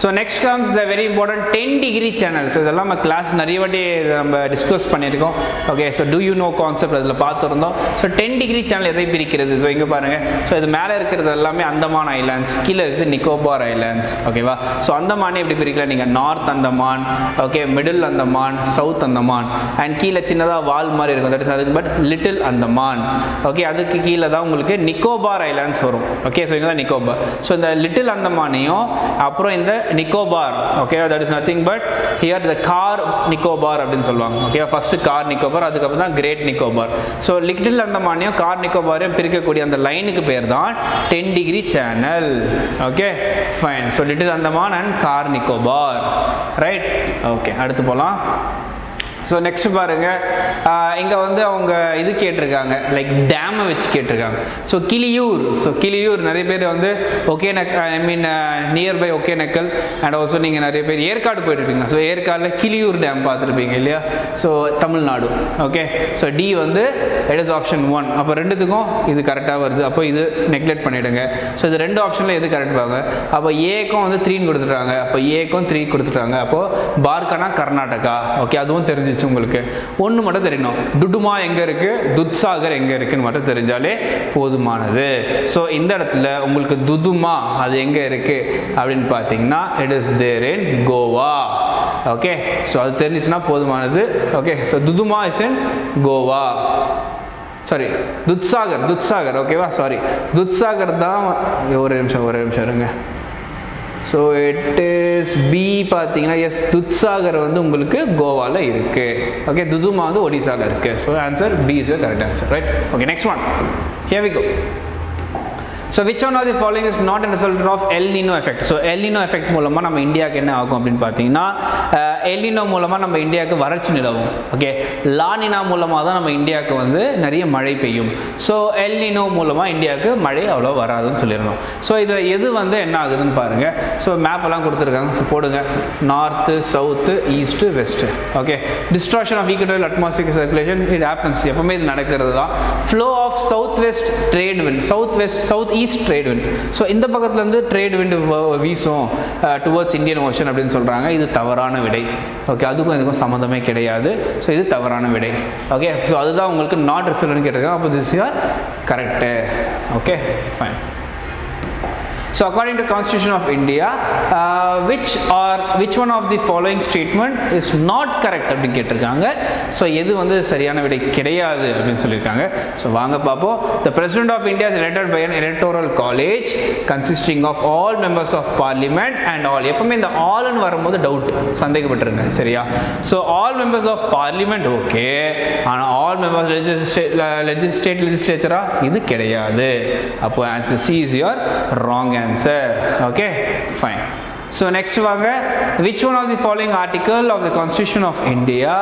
[SPEAKER 1] So next comes the very important 10 degree channel. So இதெல்லாம் நம்ம class நிறைய வாட்டி நம்ம discuss பண்ணியிருக்கோம். Okay. So do you know concept அதில் பார்த்துருந்தோம். ஸோ 10 டிகிரி சேனல் எதை பிரிக்கிறது? ஸோ இங்கே பாருங்கள். ஸோ இது மேலே இருக்கிறது எல்லாமே அந்தமான் ஐலாண்ட்ஸ், கீழே இருக்குது நிக்கோபார் ஐலாண்ட்ஸ். ஓகேவா. ஸோ அந்தமானே எப்படி பிரிக்கலாம் நீங்கள், north Andaman, okay, middle Andaman, south Andaman, and கீழே சின்னதாக வால் மாதிரி இருக்கும், தட் இஸ் அதுக்கு பட் லிட்டில் அந்தமான். ஓகே. அதுக்கு கீழே தான் உங்களுக்கு நிக்கோபார் ஐலாண்ட்ஸ் வரும். ஓகே. ஸோ இங்கே தான் நிக்கோபார். ஸோ இந்த லிட்டில் அந்தமானையும் அப்புறம் இந்த Nicobar, okay, that is nothing but here the car Nicobar அப்படின்னு சொல்லுவாங்க. ஓகே. ஃபர்ஸ்ட் கார் நிக்கோபார், அதுக்கப்புறம் தான் great Nicobar. So little அந்தமானையும் car நிக்கோபாரையும் பிரிக்கக்கூடிய அந்த லைனுக்கு பேர் தான் 10 degree channel. Okay fine. So little Andaman and car Nicobar. Right. Okay. அடுத்து போகலாம். ஸோ நெக்ஸ்ட் பாருங்கள், இங்கே வந்து அவங்க இது கேட்டிருக்காங்க, லைக் டேமை வச்சு கேட்டிருக்காங்க. ஸோ கிளியூர். ஸோ கிளியூர் நிறைய பேர் வந்து Hogenakkal, I mean nearby Hogenakkal and also நீங்கள் நிறைய பேர் ஏற்காடு போயிட்டுருப்பீங்க. ஸோ ஏற்காடில் கிளியூர் டேம் பார்த்துருப்பீங்க இல்லையா. So Tamil Nadu. Okay. So D வந்து இட் இஸ் ஆப்ஷன் 1. அப்போ ரெண்டுத்துக்கும் இது கரெக்டாக வருது. அப்போ இது நெக்லெக்ட் பண்ணிவிடுங்க. ஸோ இது ரெண்டு ஆப்ஷனில் எது கரெக்ட் பாங்க. அப்போ ஏக்கும் வந்து 3 கொடுத்துட்டாங்க, அப்போ ஏக்கும் 3 கொடுத்துட்டாங்க. அப்போது பார்கனா கர்நாடகா. ஓகே. அதுவும் தெரிஞ்சு உங்களுக்கு ஒன்று மட்டும் தெரியணும், டுடுமா எங்கே இருக்குது, துத்சாகர் எங்கே இருக்குன்னு மட்டும் தெரிஞ்சாலே போதுமானது. ஸோ இந்த இடத்துல உங்களுக்கு துதுமா அது எங்கே இருக்குது அப்படின்னு பார்த்தீங்கன்னா it is there in Goa. Okay. So அது தெரிஞ்சிச்சுன்னா போதுமானது. Okay. So Duduma is in Goa. Sorry, Dudhsagar. ஓகேவா. சாரி, துத்சாகர் தான். ஒரு நிமிஷம் இருங்க. ஸோ இட் இஸ் பி பார்த்தீங்கன்னா எஸ், துத்சாகர் வந்து உங்களுக்கு கோவாவில் இருக்குது. ஓகே. துதுமா வந்து ஒடிசாவில் இருக்குது. So answer B is the correct answer. Right. Okay. Next one. Here we go. So which one of the following is not a result of El Nino effect? So El Nino effect மூலமாக நம்ம இந்தியாவுக்கு என்ன ஆகும் அப்படின்னு பார்த்தீங்கன்னா El Nino மூலமாக நம்ம இந்தியாவுக்கு வறட்சி நிலவும். ஓகே. லா நினா மூலமாக தான் நம்ம இந்தியாவுக்கு வந்து நிறைய மழை பெய்யும். ஸோ El Nino மூலமாக இந்தியாவுக்கு மழை அவ்வளோ வராதுன்னு சொல்லிடணும். ஸோ இதில் எது வந்து என்ன ஆகுதுன்னு பாருங்கள். ஸோ மேப்பெல்லாம் கொடுத்துருக்காங்க. ஸோ போடுங்க, north, south, east, west. Okay. Distraction of equal atmospheric circulation it happens. எப்பவுமே இது நடக்கிறது தான். Flow of south west trade wind, south east trade wind. So இந்த பக்கத்துலேருந்து ட்ரேட் விண்ட் வீசும் டுவர்ட்ஸ் இந்தியன் ஓஷன் அப்படின்னு சொல்கிறாங்க. இது தவறான விடை. ஓகே. அதுக்கும் இதுக்கும் சம்மந்தமே கிடையாது. ஸோ இது தவறான விடை. ஓகே. ஸோ அதுதான் உங்களுக்கு நாட் ரிசல்ட்னு கேட்டிருக்காங்க. அப்போ this are correct. Okay fine. So according to Constitution of India, which one of the following statement is not correct அப்படின்னு கேட்டிருக்காங்க. ஸோ எது வந்து சரியான விடை கிடையாது அப்படின்னு சொல்லியிருக்காங்க. ஸோ வாங்க பார்ப்போம். The President of India is elected by an electoral college consisting of all members of parliament and all. எப்பவுமே இந்த ஆல்னு வரும்போது டவுட், சந்தேகப்பட்டிருங்க. சரியா. So all members of parliament okay, ஆனால் ஆல் மெம்பர்ஸ் ஸ்டேட் லெஜிஸ்லேச்சரா இது கிடையாது. அப்போ answer C is your wrong answer. Okay fine. So next vaanga, which one of the following article of the Constitution of India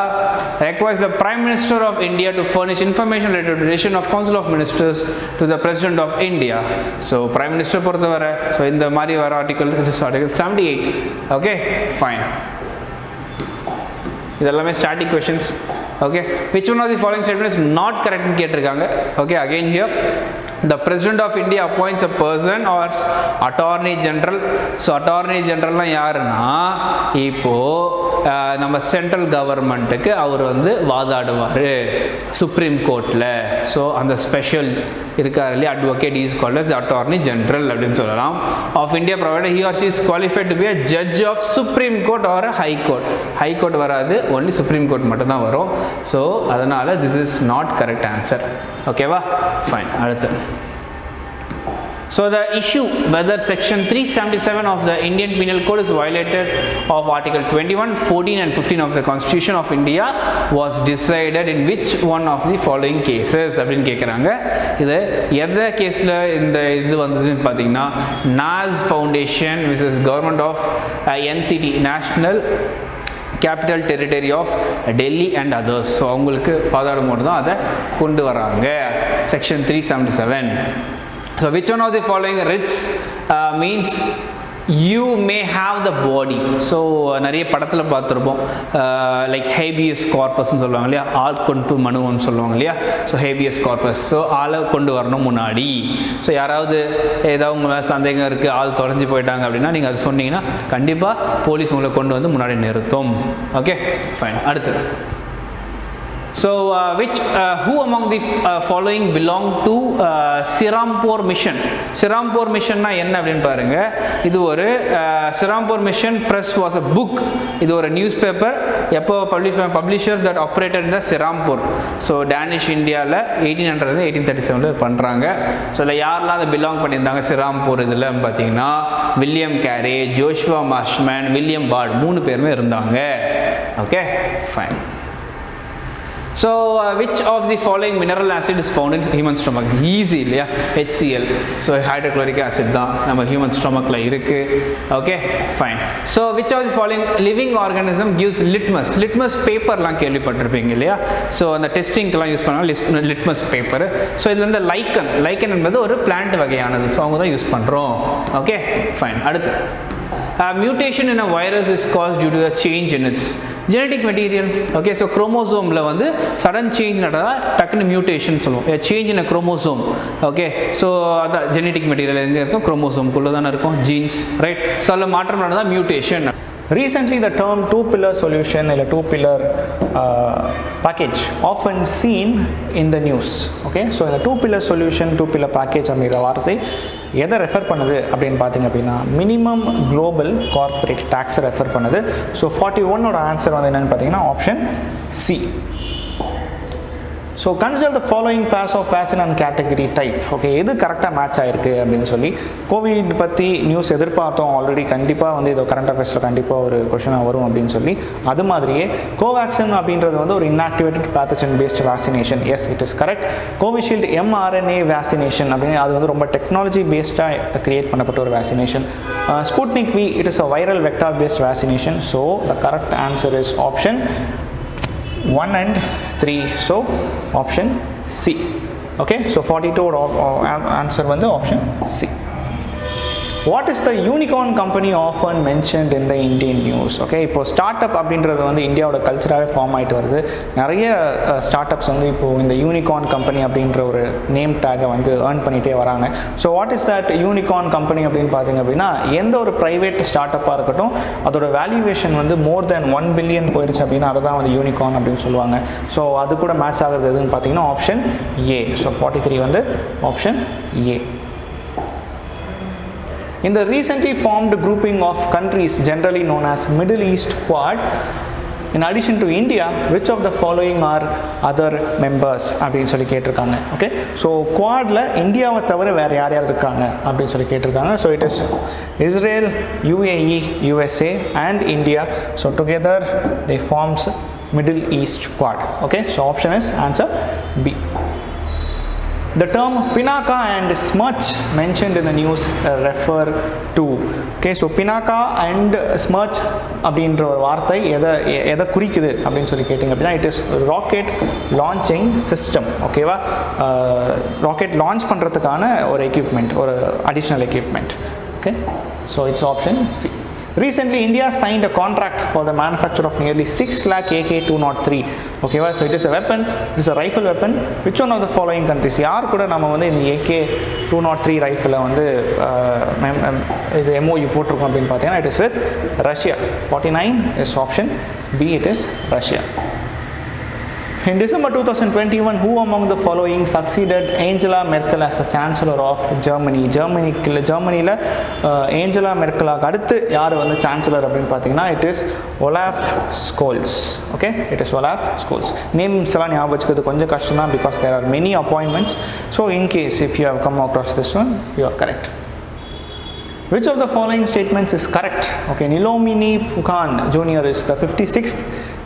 [SPEAKER 1] requires the Prime Minister of India to furnish information related to the decision of Council of Ministers to the President of India? So Prime Minister பொறுத்தவரை so இந்த மாதிரி வர article is article 78. Okay fine. இதெல்லாமே static questions. Okay, which one of the following statement is not correct னு கேட்டிருக்காங்க. Okay, again here the President of India appoints a person or Attorney General. So Attorney General யாருன்னா இப்போ நம்ம central கவர்மெண்ட்டுக்கு அவர் வந்து வாதாடுவார் சுப்ரீம் கோர்ட்டில். ஸோ அந்த ஸ்பெஷல் இருக்கார் இல்லையா advocate is called as attorney general அப்படின்னு சொல்லலாம். Of India provided he or she is qualified to be a judge of supreme court or high court. High court வராது, ஒன்லி சுப்ரீம் கோர்ட் மட்டும் தான் வரும். So அதனால் this is not correct answer. ஓகேவா, fine. அடுத்து, so the issue whether section 377 of the Indian Penal Code is violated of article 21, 14 and 15 of the Constitution of India was decided in which one of the following cases அப்படின்னு கேட்குறாங்க. இது எந்த கேஸில் இந்த இது வந்ததுன்னு பார்த்தீங்கன்னா NAS Foundation versus Government of NCT National Capital Territory of Delhi and others. So அவங்களுக்கு வாதாடும் போது தான் அதை கொண்டு வராங்க section 377. So which one of the following writs means you may have the body? So நிறைய படத்தில் பார்த்துருப்போம், லைக் ஹேபியஸ் கார்பஸ்ன்னு சொல்லுவாங்க இல்லையா, ஆள் கொண்டு மனுவன்னு சொல்லுவாங்க இல்லையா. ஸோ ஹேபியஸ் கார்பஸ், ஸோ ஆளை கொண்டு வரணும் முன்னாடி. ஸோ யாராவது ஏதாவது உங்க மேலே சந்தேகம் இருக்குது, ஆள் தொலைஞ்சு போயிட்டாங்க அப்படின்னா நீங்கள் அது சொன்னீங்கன்னா கண்டிப்பாக போலீஸ் உங்களை கொண்டு வந்து முன்னாடி நிறுத்தும். Okay, fine. அடுத்து, so who among the following belong to Sirampur mission? Sirampur mission na enna appdin parunga. Idu oru Sirampur mission press was a book. Idu oru newspaper எப்போ publisher that operated in the Sirampur. So Danish India la 1800 1837 பண்றாங்க. So இதில் யாரெல்லாம் அதை belong பண்ணியிருந்தாங்க சிராம்பூர் இதில் பார்த்தீங்கன்னா William கேரே, Joshua மார்ஷ்மேன், William part, 3 பேருமே இருந்தாங்க. Okay, fine. So which of the following mineral acid is found in human stomach? Easy இல்லையா, HCl. So hydrochloric acid தான் நம்ம human stomachல இருக்கு. Okay, fine. So which of the following living organism gives litmus? Litmus paperலாம் கேள்விப்பட்டிருப்பீங்க இல்லையா. So அந்த டெஸ்டிங்க்கெலாம் use பண்ணால் litmus paper. So இதில் வந்து லைக்கன் என்பது ஒரு பிளான்ட் வகையானது. ஸோ அவங்க தான் யூஸ் பண்ணுறோம். Okay, fine. அடுத்து, mutation in a virus is caused due to a change in its genetic material. Okay, so chromosome வந்து sudden change நடந்தா டக்குன்னு mutation சொல்லுவோம், a change in a chromosome. Okay, so அதான் genetic material எங்கே இருக்கும், chromosome குள்ள தானே இருக்கும், genes, right? ஸோ அதில் மாற்றம் நடந்தால் mutation.
[SPEAKER 2] Recently, the term two-pillar solution or two-pillar package often seen in the news. Okay, so இந்த two-pillar solution, two-pillar package அப்படிங்கிற வார்த்தை எதை ரெஃபர் பண்ணுது அப்படின்னு பார்த்தீங்க அப்படின்னா மினிமம் குளோபல் கார்பரேட் டேக்ஸை ரெஃபர் பண்ணுது. ஸோ 41ஓட ஆன்சர் வந்து என்னென்னு பார்த்தீங்கன்னா option C. So consider the following pairs of vaccine and category type. Okay, எது கரெக்டாக மேட்ச் ஆகிருக்கு அப்படின்னு சொல்லி கோவிட் பற்றி நியூஸ் எதிர்பார்த்தோம் ஆல்ரெடி. கண்டிப்பாக வந்து இது கரண்ட் அஃபேர்ஸில் கண்டிப்பாக ஒரு கொஷனாக வரும் அப்படின்னு சொல்லி. அது மாதிரியே கோவேக்சின் அப்படின்றது வந்து ஒரு inactivated pathogen based vaccination. Yes, it is correct. Covishield mRNA vaccination அப்படின்னு அது வந்து ரொம்ப டெக்னாலஜி பேஸ்டாக கிரியேட் பண்ணப்பட்ட ஒரு vaccination. Sputnik V, it is a viral vector based vaccination. So the correct answer is option 1 and 3. So option C. Okay, so 42 answer வந்து option C. What is the unicorn company often mentioned in the Indian news? Okay, இப்போ start up அப்படின்றது வந்து இந்தியாவோட கல்ச்சராகவே form ஆகிட்டு வருது. நிறைய start ups வந்து இப்போது இந்த யூனிகார்ன் கம்பெனி அப்படின்ற ஒரு நேம் டேகை வந்து ஏர்ன் பண்ணிகிட்டே வராங்க. So what is that unicorn company அப்படின்னு பார்த்தீங்க அப்படின்னா எந்த ஒரு ப்ரைவேட் ஸ்டார்ட் அப்பாக இருக்கட்டும் அதோட வேல்யூவேஷன் வந்து மோர் தென் 1 பில்லியன் போயிடுச்சு அப்படின்னா அதை தான் வந்து யூனிகார்ன் அப்படின்னு சொல்லுவாங்க. ஸோ அது கூட மேட்ச் ஆகிறது எதுன்னு பார்த்தீங்கன்னா ஆப்ஷன் ஏ. ஸோ 43 வந்து option A. In the recently formed grouping of countries generally known as Middle East Quad, in addition to India, which of the following are other members அப்படின்னு சொல்லி கேட்டிருக்காங்க. Okay, so குவாட்ல இந்தியாவை தவிர வேறு யார் யார் இருக்காங்க அப்படின்னு சொல்லி கேட்டிருக்காங்க. So it is Israel, UAE, USA and India. So together they forms Middle East Quad. Okay, so option is answer B. The term Pinaka and Smirch mentioned in the news refer to. Okay, so Pinaka and Smirch அப்படின்ற ஒரு வார்த்தை எதை குறிக்குது அப்படின்னு சொல்லி கேட்டிங்க அப்படின்னா it is rocket launching system. ஓகேவா, ராக்கெட் லான்ச் பண்ணுறதுக்கான ஒரு எக்யூப்மெண்ட், ஒரு additional equipment. Okay, so it's option C. Recently, India signed a contract for the manufacture of nearly 6 lakh AK-203. Okay, so it is a weapon, it is a rifle weapon. Which one of the following countries? யார் கூட நம்ம வந்து இந்த AK-203 ரைஃபிளை வந்து இது MOU போட்டிருக்கோம் அப்படின்னு பார்த்தீங்கன்னா it is with Russia. 49 is option B, it is Russia. In December 2021, who among the following succeeded Angela Merkel as the Chancellor of Germany? ஜெர்மனியில் ஏஞ்சலா மெர்க்கலாக அடுத்து யார் வந்து சான்சலர் அப்படின்னு பார்த்தீங்கன்னா it is Olaf Scholz. Okay, it is Olaf Scholz. Names எல்லாம் ஞாபகம் வச்சுக்கிறது கொஞ்சம் கஷ்டம் தான் because there are many appointments. So in case if you have come across this one, you are correct. Which of the following statements is correct? Okay, Nilomini Phukan Jr. is the 56th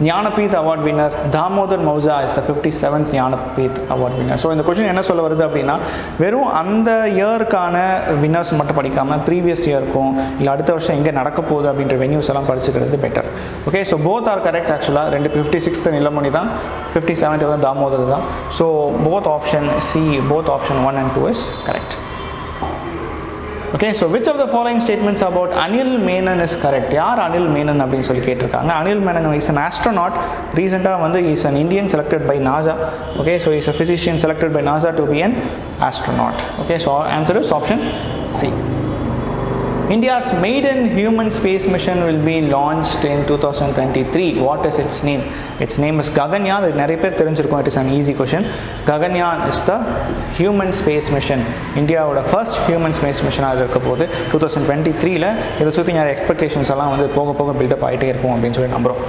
[SPEAKER 2] Jnanpith award winner. Damodar Mauzo is the 57th Jnanpith award winner. So இந்த question என்ன சொல்ல வருது அப்படின்னா வெறும் அந்த இயருக்கான winners மட்டும் படிக்காமல் previous இயருக்கும் இல்லை அடுத்த வருஷம் எங்கே நடக்க போகுது அப்படின்ற வென்யூஸ் எல்லாம் படிச்சுக்கிறது better. Okay, so both are correct. ஆக்சுவலாக 56th நிலமணி தான், 57th வந்து தாமோதர் தான். So both option C, both option 1 and 2 is correct. Okay, so which of the following statements about Anil Menon is correct? யார் அனில் மேனன் அப்படின்னு சொல்லி கேட்டிருக்காங்க. Anil Menon is an astronaut. ரீசெண்டாக வந்து is an Indian selected by NASA. Okay, so he is a physician selected by NASA to be an astronaut. Okay, so answer is option C. India's maiden human space mission will be launched in 2023. What is its name? Its name is Gaganyaan. இது நிறைய பேர் தெரிஞ்சிருக்கும். It is an easy question. Gaganyaan is the human space mission. இந்தியாவோட first human space மிஷனாக இருக்க போது 2023ல. இதை சுற்றி நிறைய எக்ஸ்பெக்டேஷன்ஸ் எல்லாம் வந்து போக போக பில்டப் ஆகிட்டே இருக்கும் அப்படின்னு சொல்லி நம்புகிறோம்.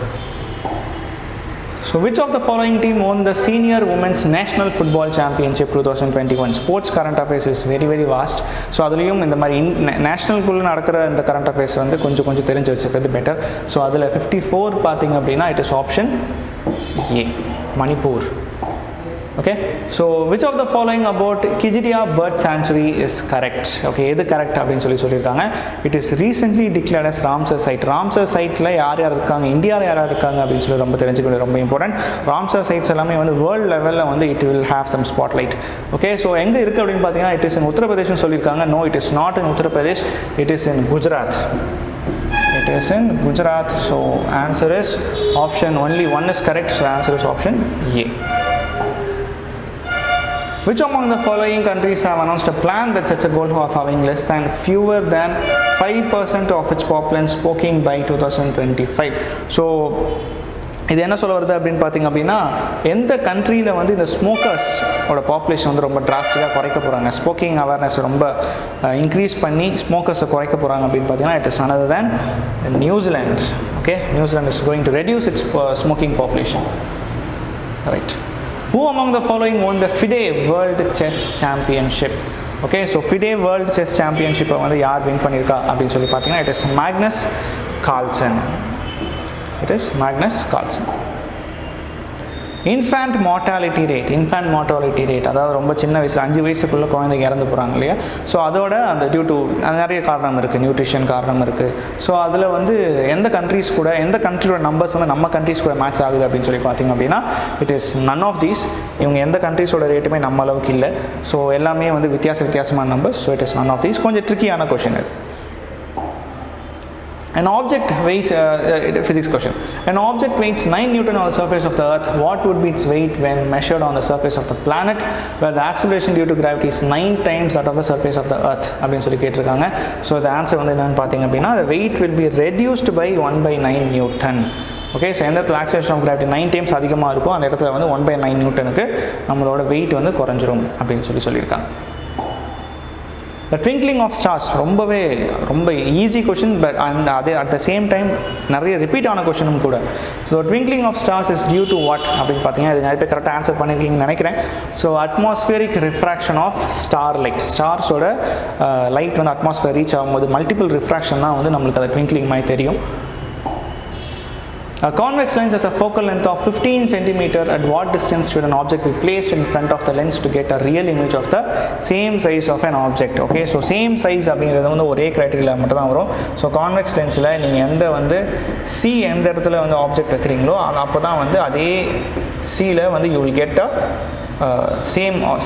[SPEAKER 2] So which of the following team won the Senior Women's National Football Championship 2021? Sports current affairs is very very vast. So அதுலேயும் இந்த மாதிரி நேஷ்னல்குள்ளே நடக்கிற இந்த கரண்ட் அஃபேர்ஸ் வந்து கொஞ்சம் தெரிஞ்சு வச்சுக்கிறது பெட்டர். ஸோ அதில் 54 பார்த்தீங்க அப்படின்னா it is option A, Manipur. Okay, so which of the following about Kijidia Bird Sanctuary is correct? Okay, எது கரெக்ட் அப்படின்னு சொல்லியிருக்காங்க. It is recently declared as Ramsar site. Ramsar siteல யார் இருக்காங்க, இந்தியாவில் யார் இருக்காங்க அப்படின்னு சொல்லி ரொம்ப தெரிஞ்சுக்கிறது ரொம்ப இம்பார்ட்டன்ட். Ramsar sites எல்லாமே வந்து வேர்ல்டு லெவலில் வந்து it will have some spotlight. Okay, so எங்கே இருக்குது அப்படின்னு பார்த்தீங்கன்னா it is in உத்தரப்பிரதேஷ்னு சொல்லியிருக்காங்க. No, it is not in Uttar Pradesh, it is in Gujarat. It is in Gujarat. So answer is option, only one is correct. So answer is option A. Which among the following countries have announced a plan that sets a goal of having less than fewer than 5% of its population smoking by 2025? So இது என்ன சொல்ல வருது அப்படின்னு பார்த்தீங்க அப்படின்னா எந்த கண்ட்ரியில் வந்து இந்த ஸ்மோக்கர்ஸோட பாப்புலேஷன் வந்து ரொம்ப டிராஸ்டிக்காக குறைக்க போகிறாங்க, ஸ்மோக்கிங் அவேர்னஸ் ரொம்ப இன்க்ரீஸ் பண்ணி ஸ்மோக்கர்ஸை குறைக்க போகிறாங்க அப்படின்னு பார்த்தீங்கன்னா it is none other than New Zealand. Okay, New Zealand is going to reduce its smoking population. Right. Who among the following won the FIDE World Chess Championship? Okay, so FIDE World Chess Championship வந்து யார் win பண்ணியிருக்கா அப்படின்னு சொல்லி பார்த்தீங்கன்னா it is Magnus Carlsen. It is Magnus Carlsen. Infant mortality rate, அதாவது ரொம்ப சின்ன வயசில் 5 வயசுக்குள்ளே குழந்தைங்க இறந்து போகிறாங்க இல்லையா. ஸோ அதோட அந்த டியூ டு நிறைய காரணம் இருக்குது, நியூட்ரிஷன் காரணம் இருக்குது. ஸோ அதில் வந்து எந்த கண்ட்ரியோட நம்பர்ஸ் வந்து நம்ம கண்ட்ரிஸ் கூட மேட்ச் ஆகுது அப்படின்னு சொல்லி பார்த்தீங்க அப்படின்னா it is none of these. இவங்க எந்த கண்ட்ரிஸோட ரேட்டுமே நம்ம அளவுக்கு இல்லை. ஸோ எல்லாமே வந்து வித்தியாசமான numbers. So it is none of these. கொஞ்சம் ட்ரிக்கியான கொஷின் இது. An object weighs, physics question. An object weighs 9 Newton on the surface of the earth. What would be its weight when measured on the surface of the planet where the acceleration due to gravity is 9 times that of the surface of the earth? அப்படின்னு சொல்லி கேட்டிருக்காங்க. So the answer வந்து என்னன்னு பார்த்தீங்க அப்படின்னா the weight will be reduced by 1/9 Newton. Okay, so எந்த இடத்துல acceleration of gravity 9 times அதிகமாக இருக்கும் அந்த இடத்துல வந்து 1/9 நியூட்டனுக்கு நம்மளோட வெயிட் வந்து குறைஞ்சிரும் அப்படின்னு சொல்லியிருக்காங்க. The twinkling of stars ரொம்ப ஈஸி கொஷின், பட் அதே அட் த சேம் டைம் நிறைய ரிப்பீட் ஆன கொஷினும் கூட. So twinkling of stars is due to what அப்படின்னு பார்த்தீங்கன்னா இது நிறைய பேர் கரெக்டாக ஆன்சர் பண்ணியிருக்கீங்கன்னு நினைக்கிறேன். So atmospheric refraction of starlight. ஸ்டார்ஸோட லைட் வந்து அட்மாஸ்பியர் ரீச் ஆகும்போது மல்டிபிள் ரிஃப்ராக்ஷன் தான் வந்து நம்மளுக்கு அது twinkling மாதிரி தெரியும். A convex lens has a focal length of 15 cm. At what distance should an object be placed in front of the lens to get a real image of the same size of an object? Okay, so same size அப்படிங்கிறது வந்து ஒரே criteria மட்டும் தான் வரும். So convex லென்ஸில் நீங்கள் எந்த இடத்துல வந்து ஆப்ஜெக்ட் வைக்கிறீங்களோ அப்போ தான் வந்து அதே சியில் வந்து you will get a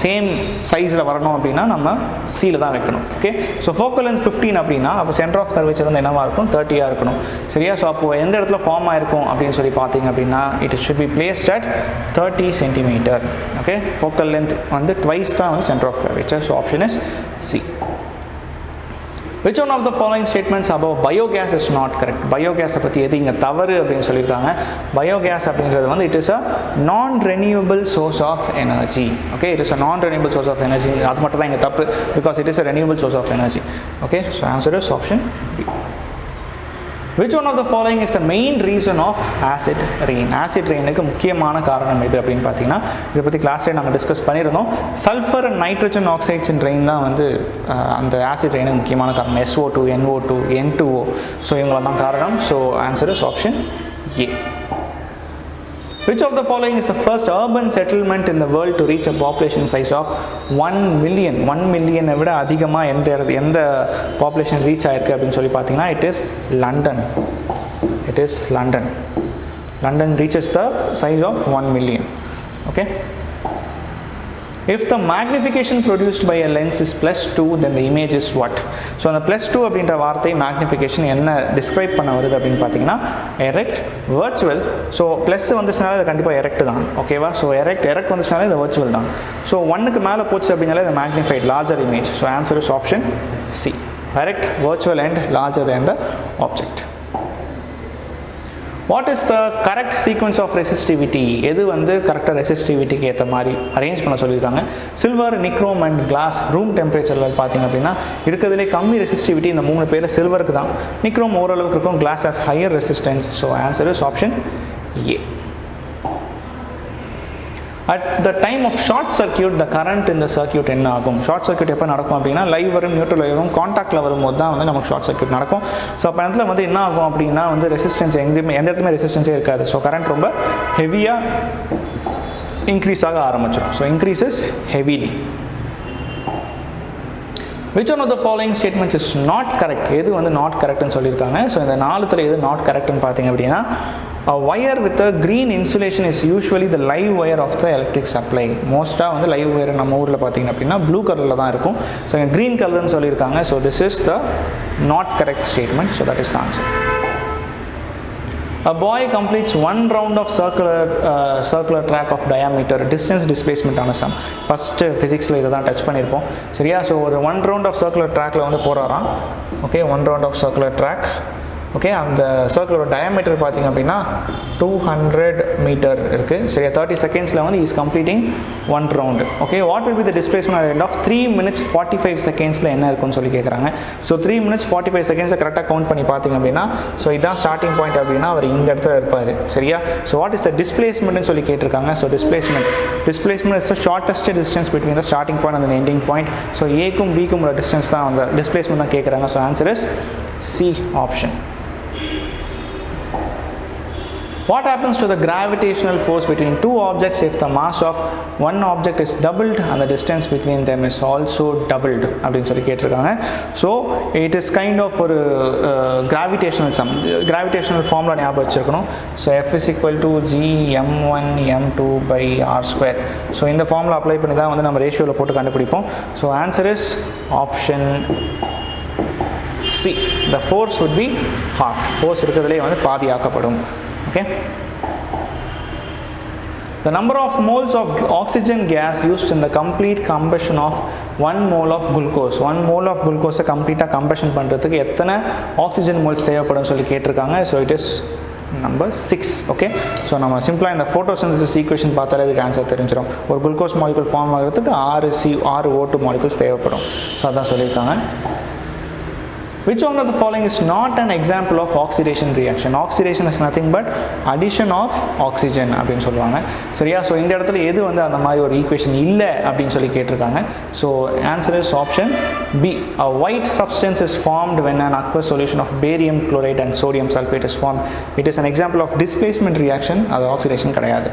[SPEAKER 2] same சைஸில் வரணும் அப்படின்னா நம்ம சியில் தான் வைக்கணும். ஓகே, ஸோ ஃபோக்கல் லென்த் 15 அப்படின்னா அப்போ சென்டர் ஆஃப் கர்வேச்சர் வந்து என்னவாக இருக்கும், 30 இருக்கணும். சரியா? ஸோ அப்போது எந்த இடத்துல ஃபார்ம் ஆயிருக்கும் அப்படின்னு சொல்லி பார்த்தீங்க அப்படின்னா it should be placed at 30 centimetre. Okay, focal length வந்து ட்வைஸ் தான் வந்து centre of curvature. So option is C. Which one of the following statements above biogas is not correct? Biogas பற்றி எது இங்கே தவறு அப்படின்னு சொல்லியிருக்காங்க. பயோகேஸ் அப்படின்றது வந்து it is a non-renewable source of energy. Okay, it is a non-renewable source of energy. அது மட்டும் தான் இங்கே தப்பு, because it is a renewable source of energy. Okay, so answer is option B. Which one of the following is the main reason of acid rain? Acid rain-க்கு முக்கியமான காரணம் எது அப்படின்னு பார்த்தீங்கன்னா இதை பற்றி கிளாஸ்லேயே நாங்கள் டிஸ்கஸ் பண்ணியிருந்தோம். Sulphur and nitrogen oxides in rain தான் வந்து அந்த ஆசிட் ரெயினுக்கு முக்கியமான காரணம். SO2, NO2, N2O. ஸோ இவங்களாம் தான் காரணம். So answer is option A. Which of the following is the first urban settlement in the world to reach a population size of 1 million? 1 million விட அதிகமாக எந்த population ரீச் ஆயிருக்கு அப்படின்னு சொல்லி பார்த்தீங்கன்னா it is London. It is London. London reaches the size of 1 million. Okay. If the magnification produced by a lens is +2, then the image is what? So அந்த +2 அப்படின்ற வார்த்தை மேக்னிஃபிகேஷன் என்ன டிஸ்கிரைப் பண்ண வருது அப்படின்னு பார்த்தீங்கன்னா எரெக்ட், வர்ச்சுவல். ஸோ ப்ளஸ் வந்துச்சுனால அது கண்டிப்பாக எரெக்ட் தான். ஓகேவா? ஸோ எரெக்ட் வந்துச்சுனாலே இது வர்ச்சுவல் தான். ஸோ 1க்கு மேலே போச்சு அப்படின்னாலே இது magnified, larger image. So answer is option C. Erect, virtual and larger than the object. What is the correct sequence of resistivity? எது வந்து கரெக்டாக ரெசிஸ்டிவிட்டிக்கு ஏற்ற மாதிரி அரேஞ்ச் பண்ண சொல்லியிருக்காங்க. Silver, nichrome and glass room டெம்பரேச்சரில் பார்த்தீங்க அப்படின்னா இருக்கிறதுலே கம்மி ரெசிஸ்டிவிட்டி இந்த 3 பேர் சில்வருக்கு தான். நிக்ரோம் ஓரளவுக்கு இருக்கும், glass has higher resistance. So answer is option A. At the time of short circuit, the current in the circuit என்ன ஆகும்? ஷார்ட் சர்க்யூட் எப்போ நடக்கும் அப்படின்னா லைவ் வரும், நியூட்ரல் வரும், காண்டாக்டில் வரும்போது தான் வந்து நமக்கு ஷார்ட் சர்க்யூட் நடக்கும். ஸோ அப்போ இடத்துல வந்து என்ன ஆகும் அப்படின்னா வந்து ரெசிஸ்டன்ஸ் எந்த இடத்துலையுமே ரெசிஸ்டன்ஸே இருக்காது. ஸோ கரண்ட் ரொம்ப ஹெவியாக இன்க்ரீஸ் ஆக ஆரம்பிச்சிடும். So increases heavily. Which one of the following statements is not correct? எது வந்து நாட் கரெக்ட்னு சொல்லியிருக்காங்க. ஸோ இந்த 4த்துல எது நாட் கரெக்ட்னு பார்த்தீங்க அப்படின்னா a wire with a green insulation is usually the live wire of the electric supply. மோஸ்ட்டாக வந்து லைவ் வயர் நம்ம ஊரில் பார்த்தீங்க அப்படின்னா ப்ளூ கலரில் தான் இருக்கும். ஸோ இங்கே க்ரீன் கலர்னு சொல்லியிருக்காங்க. So this is the not correct statement. So that is the answer. A boy completes 1 round of circular track of diameter distance displacement ஆன சம். ஃபஸ்ட்டு ஃபிசிக்ஸில் இதை தான் டச் பண்ணியிருப்போம். சரியா? ஸோ ஒரு 1 round of circular trackல வந்து போகிறாராம். Okay, 1 round of circular track. Okay, அந்த சர்க்கிளோட டயாமீட்டர் பார்த்தீங்க அப்படின்னா 200 மீட்டர் இருக்குது. சரியா? 30 செகண்ட்ஸில் வந்து is completing 1 round. Okay, what will be the displacement at end of 3 minutes 45 செகண்ட்ஸில் என்ன இருக்குன்னு சொல்லி கேட்குறாங்க. ஸோ 3 minutes 45 செகண்ட்ஸை கரெக்டாக கவுண்ட் பண்ணி பார்த்தீங்க அப்படின்னா ஸோ இதான் ஸ்டார்டிங் பாயிண்ட் அப்படின்னா அவர் இந்த இடத்துல இருப்பார். சரியா? ஸோ வாட் இஸ் த டிஸ்பிளேஸ்மெண்ட்னு சொல்லி கேட்டிருக்காங்க. So displacement is the shortest distance between the starting point and ending point. So ஏக்கும் பிக்கும் உள்ள டிஸ்டன்ஸ் தான் அந்த டிஸ்பிளேஸ்மெண்ட் தான் கேட்குறாங்க. So answer is C option. What happens to the gravitational force between two objects if the mass of one object is doubled and the distance between them is also doubled அப்படின்னு சொல்லி கேட்டிருக்காங்க. So it is kind of ஒரு gravitational sum. Gravitational formula ஞாபகம் வச்சுருக்கணும். So F is equal to Gm1 m2 by r². So இந்த formula apply பண்ணி தான் வந்து நம்ம ரேஷியோவில் போட்டு கண்டுபிடிப்போம். So answer is option C. The force would be half. Force இருக்கிறதுலே வந்து பாதி ஆக்கப்படும். Okay. The number of moles of oxygen gas used in the complete combustion of 1 mole of glucose. 1 mole of glucose கம்ப்ளீட்டாக combustion பண்ணுறதுக்கு எத்தனை oxygen moles தேவைப்படும் சொல்லி கேட்டிருக்காங்க. So it is number 6. Okay, so நம்ம சிம்பிளாக இந்த ஃபோட்டோசிந்தசிஸ் ஈக்குவேஷன் பார்த்தாலே இதுக்கு ஆன்சர் தெரிஞ்சிடும். ஒரு குளுக்கோஸ் மாலிகுல் ஃபார்ம் ஆகிறதுக்கு 6 O2 மாலிகுல்ஸ் தேவைப்படும். ஸோ அதான் சொல்லியிருக்காங்க. Which one of the following is not an example of oxidation reaction? Oxidation is nothing but addition of oxygen அப்படின்னு சொல்லுவாங்க. சரியா? ஸோ இந்த இடத்துல எது வந்து அந்த மாதிரி ஒரு ஈக்குவேஷன் இல்லை அப்படின்னு சொல்லி கேட்டிருக்காங்க. So answer is option B. A white substance is formed when an aqueous solution of barium chloride and sodium sulfate is formed. It is an example of displacement reaction. அது ஆக்சிடேஷன் கிடையாது.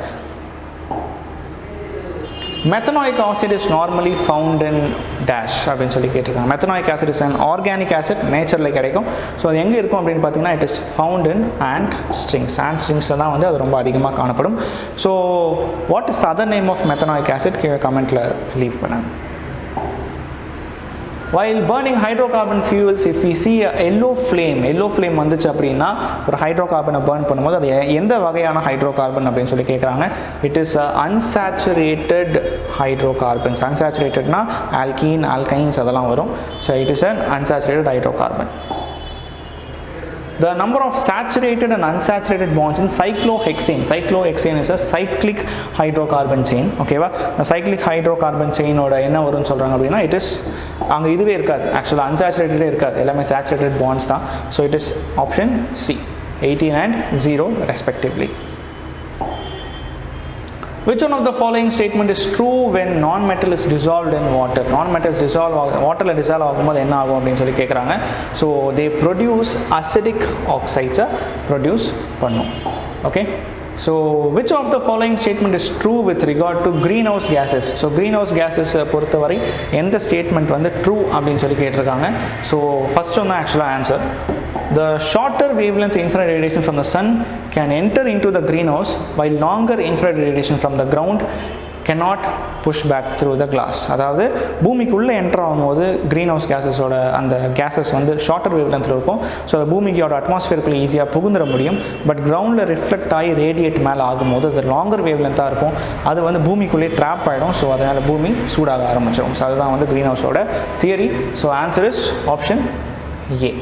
[SPEAKER 2] Methanoic acid is normally found in dash அப்படின்னு சொல்லி கேட்டிருக்காங்க. Methanoic acid is an organic acid, நேச்சரில் கிடைக்கும். So அது எங்கே இருக்கும் அப்படின்னு பார்த்தீங்கன்னா it is found in ant strings. ant stringsல தான் வந்து அது ரொம்ப அதிகமாக காணப்படும். So what is other name of methanoic acid கீழே கமெண்ட்டில் லீவ் பண்ணுங்க. While burning hydrocarbon fuels, if we see a yellow flame வந்துச்சு அப்படின்னா ஒரு ஹைட்ரோகார்பனை burn பண்ணும்போது அது எந்த வகையான ஹைட்ரோகார்பன் அப்படின்னு சொல்லி கேட்குறாங்க. It is unsaturated hydrocarbons. unsaturatedனா alkene, alkynes அதெல்லாம் வரும். So it is an unsaturated hydrocarbon. The number of saturated and unsaturated bonds in cyclohexane. Cyclohexane is a cyclic hydrocarbon chain. ஓகேவா? cyclic hydrocarbon chain ஓட என்ன வரும்னு சொல்கிறாங்க அப்படின்னா இட் இஸ் அங்கே இதுவே இருக்காது, ஆக்சுவலாக unsaturated இருக்காது, எல்லாமே saturated bonds தான். So it is option C, 18 and 0 respectively. Which one of the following statement is true when non-metal is dissolved in water? Non-metal is dissolved, waterல dissolve ஆகும்போது என்ன ஆகும் அப்படின்னு சொல்லி கேட்குறாங்க. So they produce acidic oxides produce பண்ணும். Okay? So which of the following statement is true with regard to greenhouse gases? So greenhouse gases பொறுத்தவரை எந்த statement வந்து true அப்படின்னு சொல்லி கேட்டிருக்காங்க. ஸோ ஃபர்ஸ்ட் ஒன்று ஆக்சுவலாக answer. The shorter wavelength infrared radiation from the sun can enter into the greenhouse, while longer infrared radiation from the ground cannot push back through the glass. அதாவது பூமிக்குள்ளே enter ஆகும்போது green house கேஸஸோட அந்த gases வந்து shorter வேவ்லென்த்தில் இருக்கும். So அது பூமிக்கோட அட்மாஸ்ஃபியருக்குள்ளே ஈஸியாக புகுந்துட முடியும். But கிரவுண்டில் ரிஃப்ளெக்ட் ஆகி ரேடியேட் மேலே ஆகும்போது அது லாங்கர் வேவ்லென்த்தாக இருக்கும், அது வந்து பூமிக்குள்ளே ட்ராப் ஆகிடும். ஸோ அதனால் பூமி சூடாக ஆரம்பிச்சிடும். ஸோ அதுதான் வந்து க்ரீன் ஹவுஸோட theory. So answer is option A.